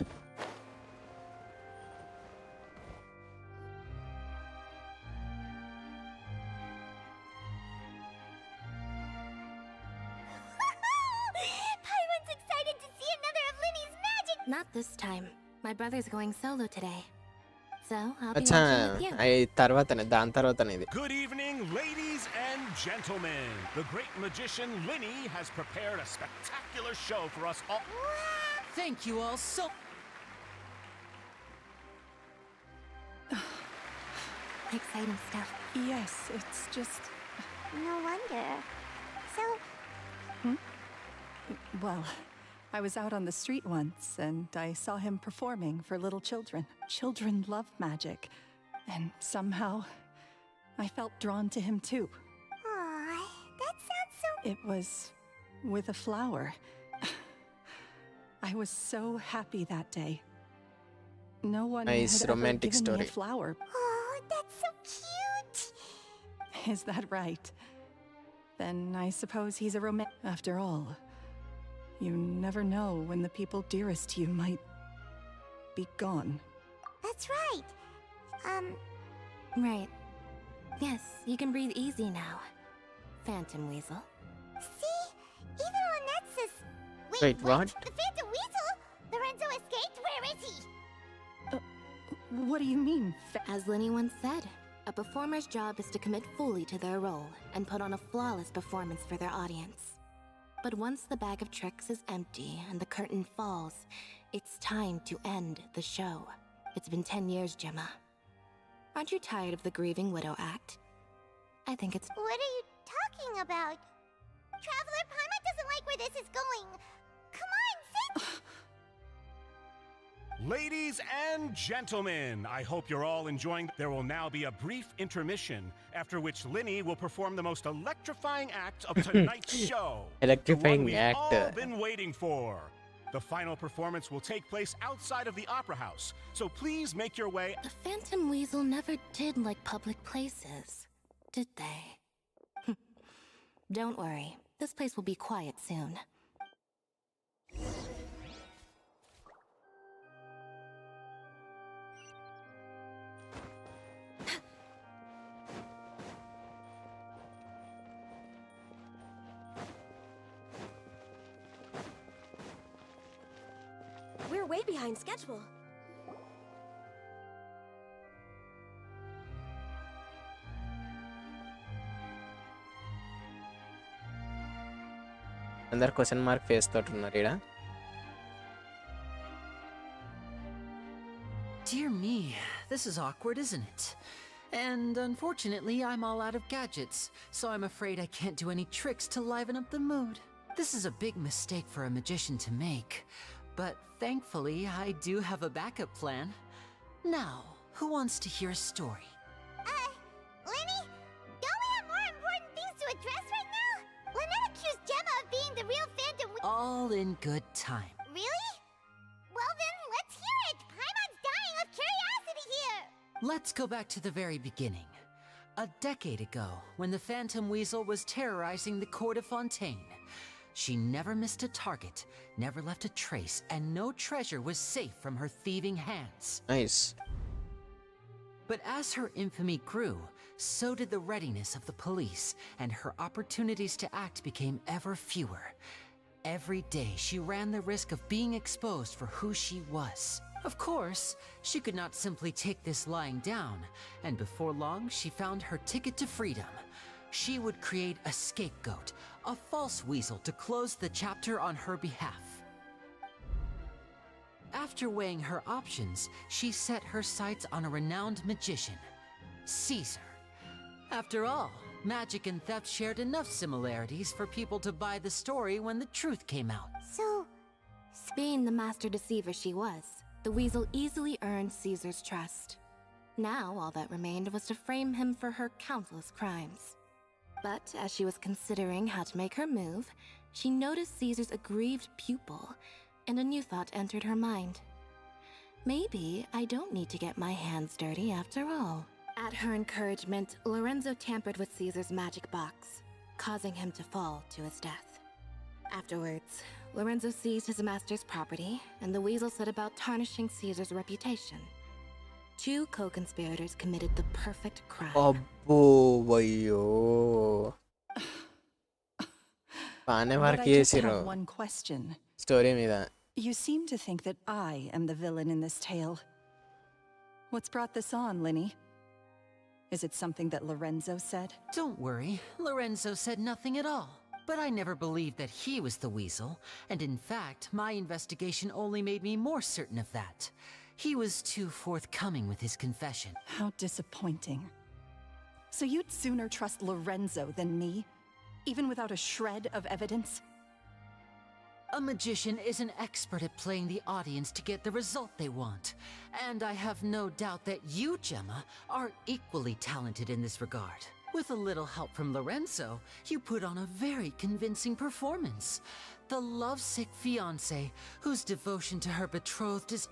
Paimon's excited to see another of Linny's magic. Not this time. My brother's going solo today. So, I'll be అచ్చా watching with you. దాని తర్వాతనే ఇది. Good evening, ladies and gentlemen. The great magician Linny has prepared a spectacular show for us all. Thank you all so... Exciting stuff. Yes, it's just. No wonder. So, Well, I was out on the street once and I saw him performing for little children. Children love magic. And somehow I felt drawn to him too. aw, that sounds so... It was with a flower. I was so happy that day. No one Nice had ever romantic given story. me a flower. Oh, that's so cute. Is that right? Then I suppose he's a After all, you never know when the people dearest to you might be gone. That's right. Right. Yes, you can breathe easy now. Phantom Weasel. See? Even when that's says... Wait, what? The Phantom Weasel? Lorenzo escaped? Where is he? What do you mean? As Linny once said, a performer's job is to commit fully to their role and put on a flawless performance for their audience. But once the bag of tricks is empty and the curtain falls, it's time to end the show. It's been 10 years, Gemma. Aren't you tired of the grieving widow act? I think it's... What are you talking about? Traveler, Paimon doesn't like where this is going. Come on, say... Ladies and gentlemen, I hope you're all enjoying. There will now be a brief intermission, after which Linny will perform the most electrifying act of tonight's show. Electrifying the one we've act. all been waiting for. The final performance will take place outside of the Opera House, so please make your way. The Phantom Weasel never did like public places, did they? Don't worry, this place will be quiet soon. We're way behind schedule. అందరు question mark face తోటి ఉన్నారు ఈడ. Dear me, this is awkward, isn't it? And unfortunately, I'm all out of gadgets, so I'm afraid I can't do any tricks to liven up the mood. This is a big mistake for a magician to make, but thankfully, I do have a backup plan. Now, who wants to hear a story? Linny? Don't we have more important things to address right now? Lynette accused Gemma of being the real Phantom All in good time. Really? Well then, let's hear it! Paimon's dying of curiosity here! Let's go back to the very beginning. A decade ago, when the Phantom Weasel was terrorizing the court of Fontaine, she never missed a target, never left a trace, and no treasure was safe from her thieving hands. Nice. But as her infamy grew, so did the readiness of the police, and her opportunities to act became ever fewer. Every day, she ran the risk of being exposed for who she was. Of course, she could not simply take this lying down, and before long, she found her ticket to freedom. She would create a scapegoat, a false weasel to close the chapter on her behalf. After weighing her options, she set her sights on a renowned magician, Caesar. After all, magic and theft shared enough similarities for people to buy the story when the truth came out. So, being the master deceiver she was, the weasel easily earned Caesar's trust. Now all that remained was to frame him for her countless crimes. But as she was considering how to make her move, she noticed Caesar's aggrieved pupil, and a new thought entered her mind. Maybe I don't need to get my hands dirty after all. At her encouragement, Lorenzo tampered with Caesar's magic box, causing him to fall to his death. Afterwards, Lorenzo seized his master's property, and the weasel set about tarnishing Caesar's reputation. Two co-conspirators committed the perfect crime. అబ్బో అయ్యో బాగానే But work I just చేసిర్రు have one question. Story మీద. You seem to think that I am the villain in this tale. What's brought this on, Linny? Is it something that Lorenzo said? Don't worry, Lorenzo said nothing at all. But I never believed that he was the weasel, and in fact, my investigation only made me more certain of that. He was too forthcoming with his confession. How disappointing. So you'd sooner trust Lorenzo than me? Even without a shred of evidence? A magician is an expert at playing the audience to get the result they want. And I have no doubt that you, Gemma, are equally talented in this regard. With a little help from Lorenzo, you put on a very convincing performance. The lovesick fiancé, whose devotion to her betrothed is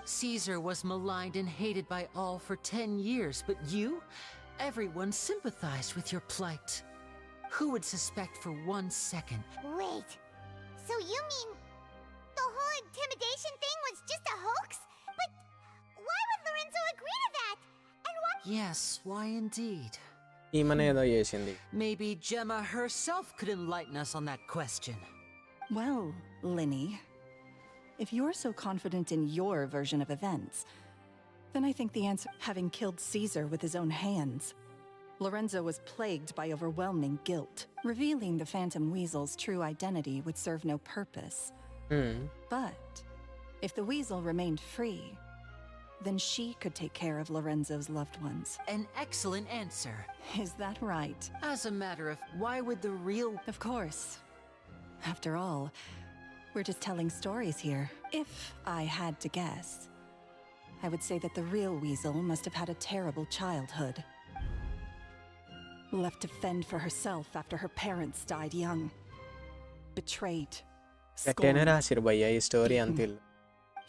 Caesar was maligned and hated by all for 10 years, but you? Everyone sympathized with your plight. Who would suspect for 1 second? Wait, so you mean the whole intimidation thing was just a hoax? But why would Lorenzo agree to that? And why? Yes, why indeed? ఈమెనే ఏదో చేసింది. Maybe Gemma herself could enlighten us on that question. Well, Linny, if you're so confident in your version of events, then I think the answer having killed Caesar with his own hands. Lorenzo was plagued by overwhelming guilt. Revealing the Phantom Weasel's true identity would serve no purpose. But if the weasel remained free, then she could take care of Lorenzo's loved ones. An excellent answer. Is that right? As a matter of, why would the real... Of course. After all, we're just telling stories here. If I had to guess, I would say that the real weasel must have had a terrible childhood. Left to fend for herself after her parents died young. Betrayed. గట్టిగానే రాసిరు భయ్య ఈ story అంతే.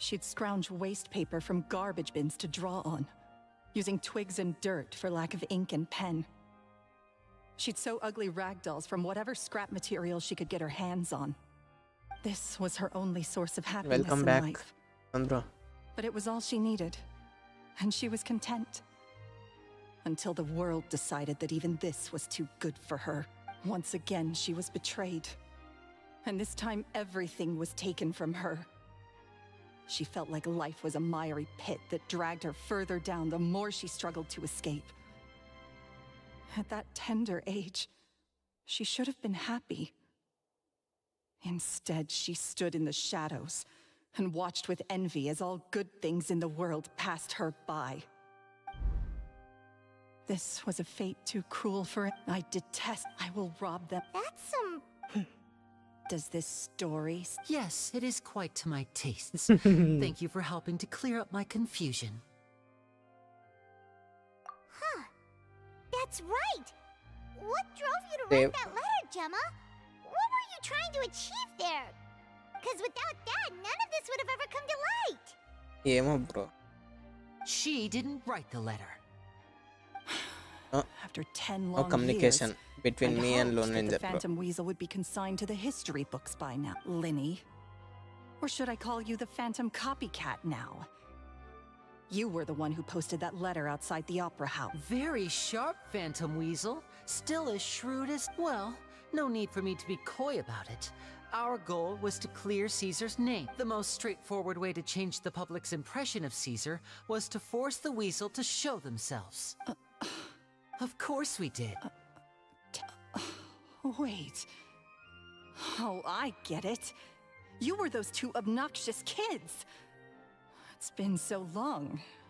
She'd scrounge waste paper from garbage bins to draw on, using twigs and dirt for lack of ink and pen. She'd sew ugly rag dolls from whatever scrap material she could get her hands on. This was her only source of happiness Welcome in back, life. Andro. But it was all she needed, and she was content. Until the world decided that even this was too good for her. Once again, she was betrayed. And this time, everything was taken from her. She felt like life was a miry pit that dragged her further down the more she struggled to escape. At that tender age, she should have been happy. Instead, she stood in the shadows and watched with envy as all good things in the world passed her by. This was a fate too cruel for it. I detest. I will rob them. That's some... Does this story... Yes, it is quite to my tastes. Thank you for helping to clear up my confusion. Huh. That's right. What drove you to write that letter, Gemma? What were you trying to achieve there? Because without that, none of this would have ever come to light. ఏమో bro. She didn't write the letter. After 10 long communication years, between I me and hoped Lone that Ninja, the bro. Phantom Weasel would be consigned to the history books by now. Linny. Or should I call you the Phantom Copycat now? You were the one who posted that letter outside the Opera House. Very sharp, Phantom Weasel. Still as shrewd as... Well, no need for me to be coy about it. Our goal was to clear Caesar's name. The most straightforward way to change the public's impression of Caesar was to force the weasel to show themselves. Of course we did. Wait. Oh, I get it. You were those two obnoxious kids. It's been so long,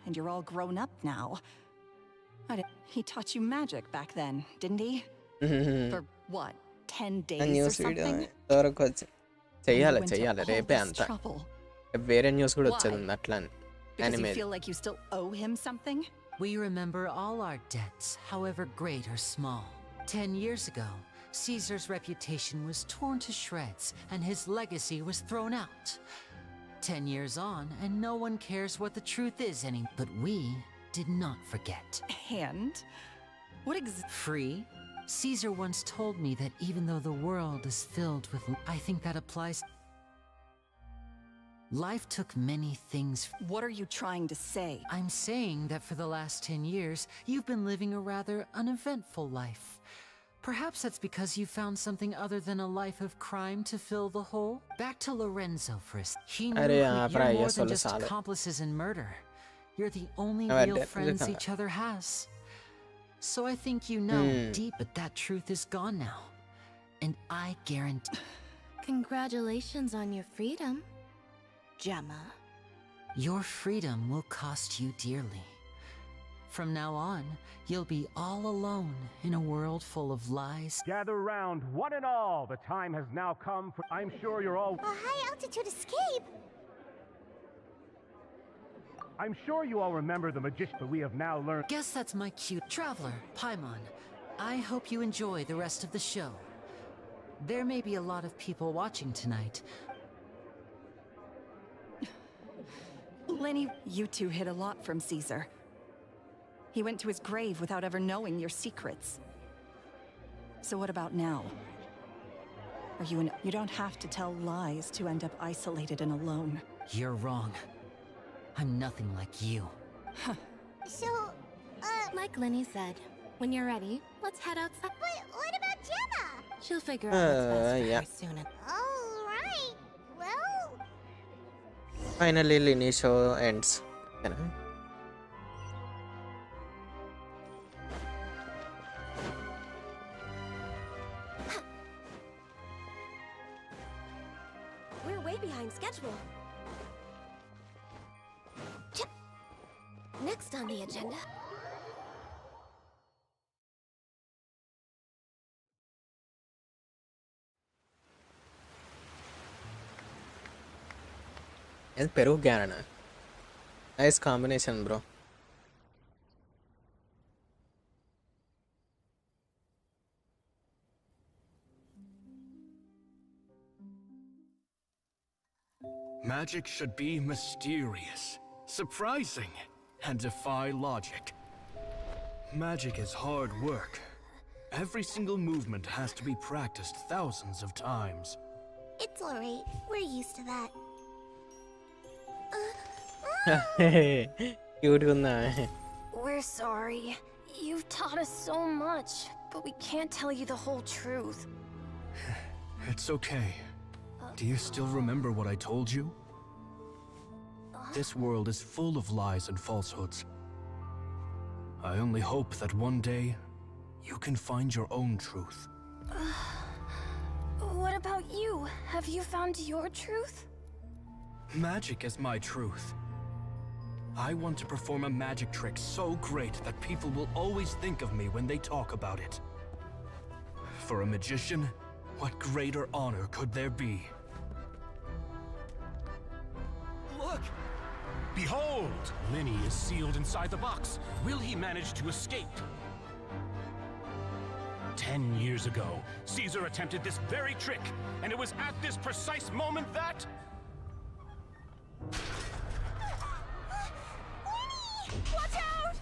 and you're all grown up now. He taught you magic back then, didn't he? For what, 10 ఆ days or news video something? ఎవరికి వచ్చి And you చెయ్యాలి went to చెయ్యాలి all రేపే this అంతా trouble. వేరే news కూడా Why? వచ్చేది ఉంది అట్లా అని Because you anime feel like you still owe him something? We remember all our debts, however great or small. 10 years ago, Caesar's reputation was torn to shreds, and his legacy was thrown out. 10 years on, and no one cares what the truth is anymore. But we did not forget. And? What Free? Caesar once told me that even though the world is filled with... I think that applies... Life took many things... What are you trying to say? I'm saying that for the last 10 years, you've been living a rather uneventful life. Perhaps that's because you found something other than a life of crime to fill the hole? Back to Lorenzo for a He knew Arey, you're more than solo just sale. accomplices in murder. You're the only A ver, real de- friends déjame. each other has. So I think you know deep, but that truth is gone now. And I guarantee... Congratulations on your freedom, Gemma. Your freedom will cost you dearly. From now on, you'll be all alone in a world full of lies. Gather round, one and all. The time has now come for. I'm sure you're all. A high altitude escape? I'm sure you all remember the magician, but we have now learned. Guess that's my cute traveler, Paimon. I hope you enjoy the rest of the show. There may be a lot of people watching tonight. Lenny, you two hid a lot from Caesar. He went to his grave without ever knowing your secrets. So what about now? Are you You don't have to tell lies to end up isolated and alone. You're wrong. I'm nothing like you. So, Like Lenny said, when you're ready, let's head outside. but what about Gemma? She'll figure out what's best for yeah. her soon. Alright, well... finally Lyney show ends We're way behind schedule. Next on the agenda. ఇది పెరుగు గ్యారణ nice combination bro Magic should be mysterious, surprising, and defy logic. Magic is hard work. Every single movement has to be practiced thousands of times. It's alright. We're used to that. క్యూట్గా ఉందా We're sorry. You've taught us so much, but we can't tell you the whole truth. It's okay. Do you still remember what I told you? This world is full of lies and falsehoods. I only hope that one day you can find your own truth. What about you? Have you found your truth? Magic is my truth. I want to perform a magic trick so great that people will always think of me when they talk about it. For a magician, what greater honor could there be? Look! Behold! Lenny is sealed inside the box. Will he manage to escape? 10 years ago, Caesar attempted this very trick, and it was at this precise moment that... Watch out!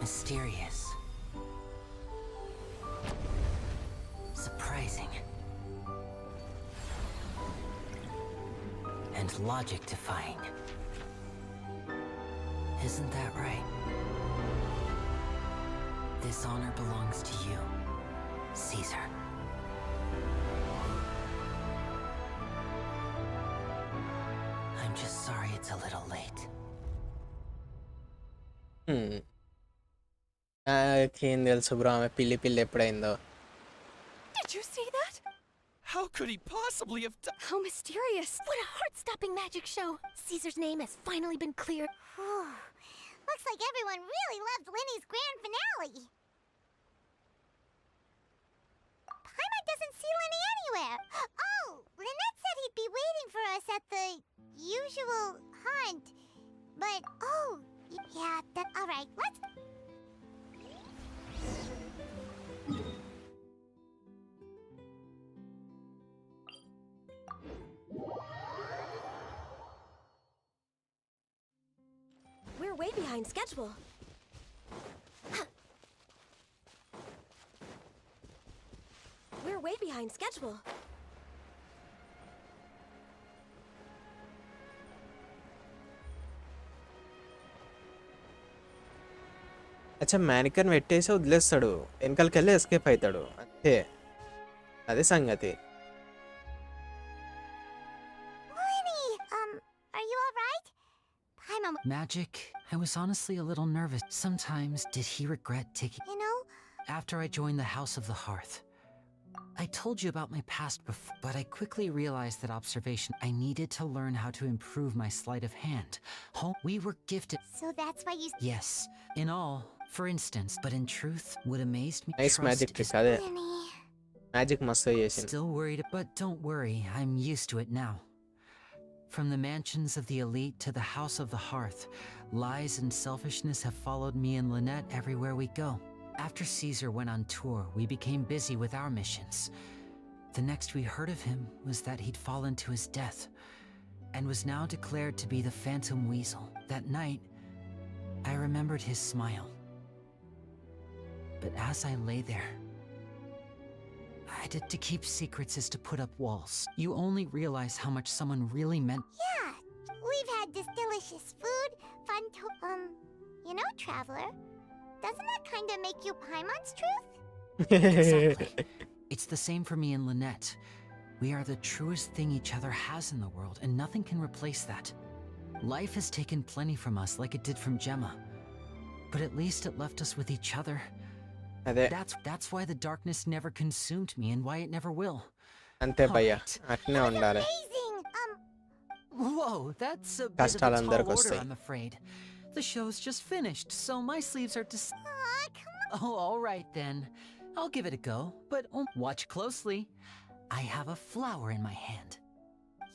Mysterious. Surprising. And logic defying. Isn't that right? This honor belongs to you, Caesar. I'm just sorry it's a little late. నాకేం తెలుసు bro ఆమె పిల్లి ఎప్పుడైందో. Did you see that? How could he possibly have done? How mysterious. What a heart-stopping magic show! Caesar's name has finally been cleared. Looks like everyone really loved Linny's grand finale. Paimon doesn't see Linny anywhere. Oh, Lynette said he'd be waiting for us at the usual hunt. But, yeah, all right, let's... We're way behind schedule. We're way behind schedule. అచ్చా మ్యానికన్ పెట్టేసి వదిలేస్తాడు, వెనకాలకెళ్ళి escape అవుతాడు అంతే. అదే సంగతి. Linny, are you alright? Paimon... Magic, I was honestly a little nervous. Sometimes, did he regret taking... You know... After I joined the House of the Hearth, I told you about my past before, but I quickly realized that observation. I needed to learn how to improve my sleight of hand. We were gifted... So that's why you... Yes, in all, for instance, but in truth, what amazed me... Nice magic trick, అదే. Magic మస్తు చేసింది. Still worried, but don't worry, I'm used to it now. From the mansions of the elite to the House of the Hearth, lies and selfishness have followed me and Lynette everywhere we go. After Caesar went on tour, we became busy with our missions. The next we heard of him was that he'd fallen to his death, and was now declared to be the Phantom Weasel. That night, I remembered his smile. But as I lay there, I did to keep secrets is to put up walls. You only realize how much someone really meant. Yeah, we've had this delicious food, fun you know, Traveler, doesn't that kind of make you Paimon's truth? Exactly. It's the same for me and Lynette. We are the truest thing each other has in the world, and nothing can replace that. Life has taken plenty from us, like it did from Gemma. But at least it left us with each other. That's why the darkness never consumed me, and why it never will. అంతే భయ్య, అట్నే ఉండాలి. Whoa, that's a bit of a tall order, I'm afraid. The show's just finished, so my sleeves are to... Oh, all right then. I'll give it a go, but watch closely. I have a flower in my hand.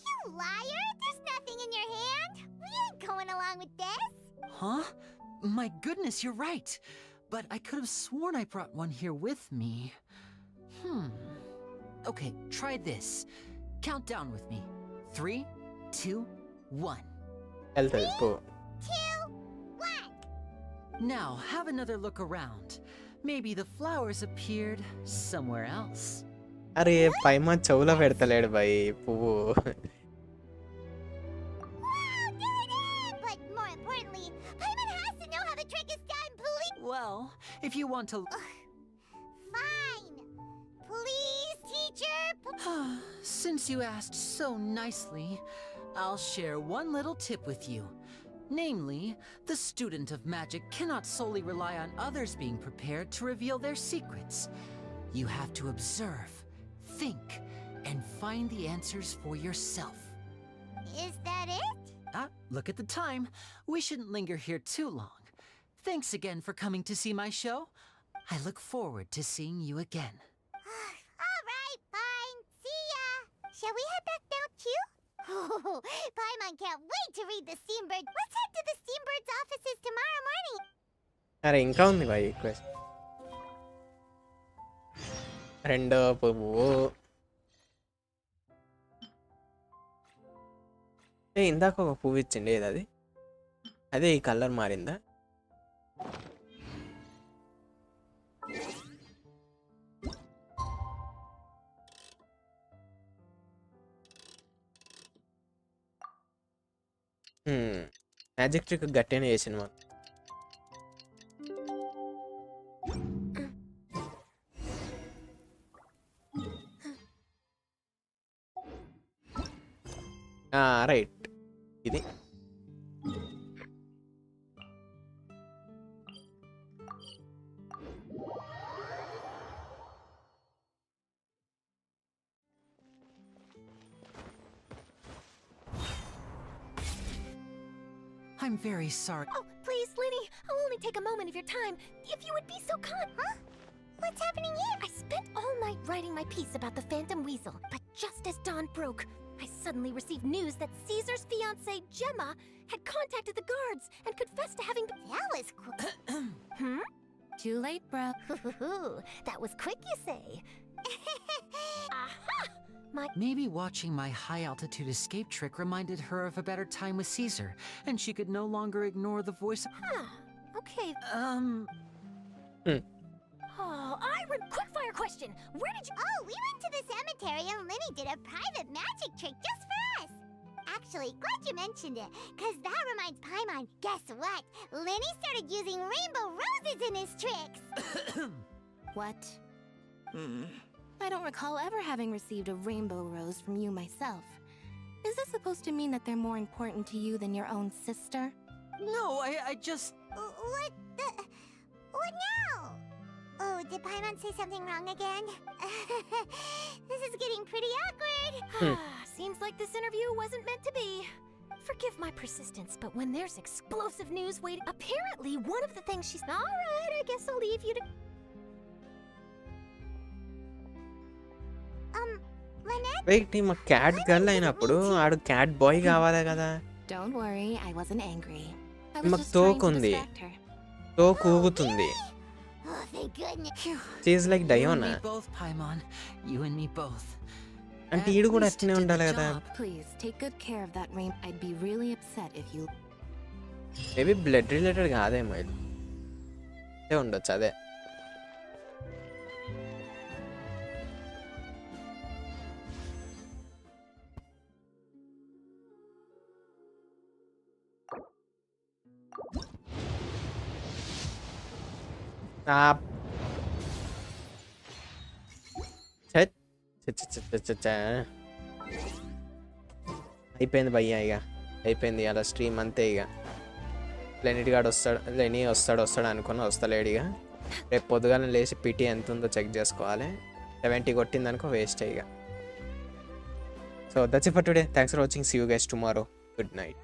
You liar! There's nothing in your hand! We ain't going along with this! Huh? My goodness, you're right. But I could have sworn I brought one here with me. Okay, try this. Count down with me. 3, 2, 1. 3, 2, 1. Now, have another look around. Maybe the flowers appeared somewhere else. అరే పైమాన్ చెవులో పెడతలేడు భయ్ పువ్వు. But more importantly, Paimon has to know how the trick is done, please. Well, if you want to... Fine. Please, teacher. Since you asked so nicely, I'll share one little tip with you. Namely, the student of magic cannot solely rely on others being prepared to reveal their secrets. You have to observe, think, and find the answers for yourself. Is that it? Look at the time. We shouldn't linger here too long. Thanks again for coming to see my show. I look forward to seeing you again. All right, fine. See ya. Shall we head back now too? Oh, Paimon can't wait to read the Steambird. Let's head to the Steambird's offices tomorrow morning. అరే ఇంకా ఉంది భయ్ quest. రెండో పువ్వు. ఇందాక ఒక పువ్వు ఇచ్చిండి, ఏది అది? అదే ఈ కలర్ మారిందా? మ్యాజిక్ ట్రిక్ గట్టిగానే చేసింది మనం. రైట్, ఇది I'm very sorry. Oh, please, Linny, I'll only take a moment of your time. If you would be so kind. Huh? What's happening here? I spent all night writing my piece about the Phantom Weasel, but just as dawn broke, I suddenly received news that Caesar's fiancée, Gemma, had contacted the guards and confessed to having... That was quick. Too late, bro. That was quick, you say? Aha! Maybe watching my high-altitude escape trick reminded her of a better time with Caesar, and she could no longer ignore the voice of... Huh. Okay. Oh, quickfire question. Where did you... Oh, we went to the cemetery and Linny did a private magic trick just for us. Actually, glad you mentioned it, because that reminds Paimon. Guess what? Linny started using rainbow roses in his tricks. What? I don't recall ever having received a rainbow rose from you myself. Is this supposed to mean that they're more important to you than your own sister? No, I just... What now? Oh, did Paimon say something wrong again? This is getting pretty awkward. Seems like this interview wasn't meant to be. Forgive my persistence, but when there's explosive news waiting... Apparently, one of the things she's... All right, I guess I'll leave you to... wait మా cat girl అయినప్పుడు ఆడు cat bye కావాలే కదా. Don't worry, I wasn't angry. I was మాకు just trying to తోకుంది, distract her. తోకు ఊగుతుంది. Oh, thank goodness. She is like You and Diona. me both, Paimon. You and me both. అంటే ఈడు కూడా అట్లనే ఉండాలి కదా. Please, take good care of that rain. I'd be really upset if you... maybe blood related కాదేమో ఇది. అదే ఉండొచ్చు అదే. అయిపోయింది భయ్యా, ఇక అయిపోయింది అలా స్ట్రీమ్ అంతే. ఇక లెనీ వస్తాడు అనుకుని వస్తలేడు. ఇక రేపు పొద్దుగాల లేచి పిటి ఎంత ఉందో చెక్ చేసుకోవాలి. 70 కొట్టిందనుకో వేస్ట్ ఇక. So that's it for today. Thanks for watching. See you guys tomorrow. Good night.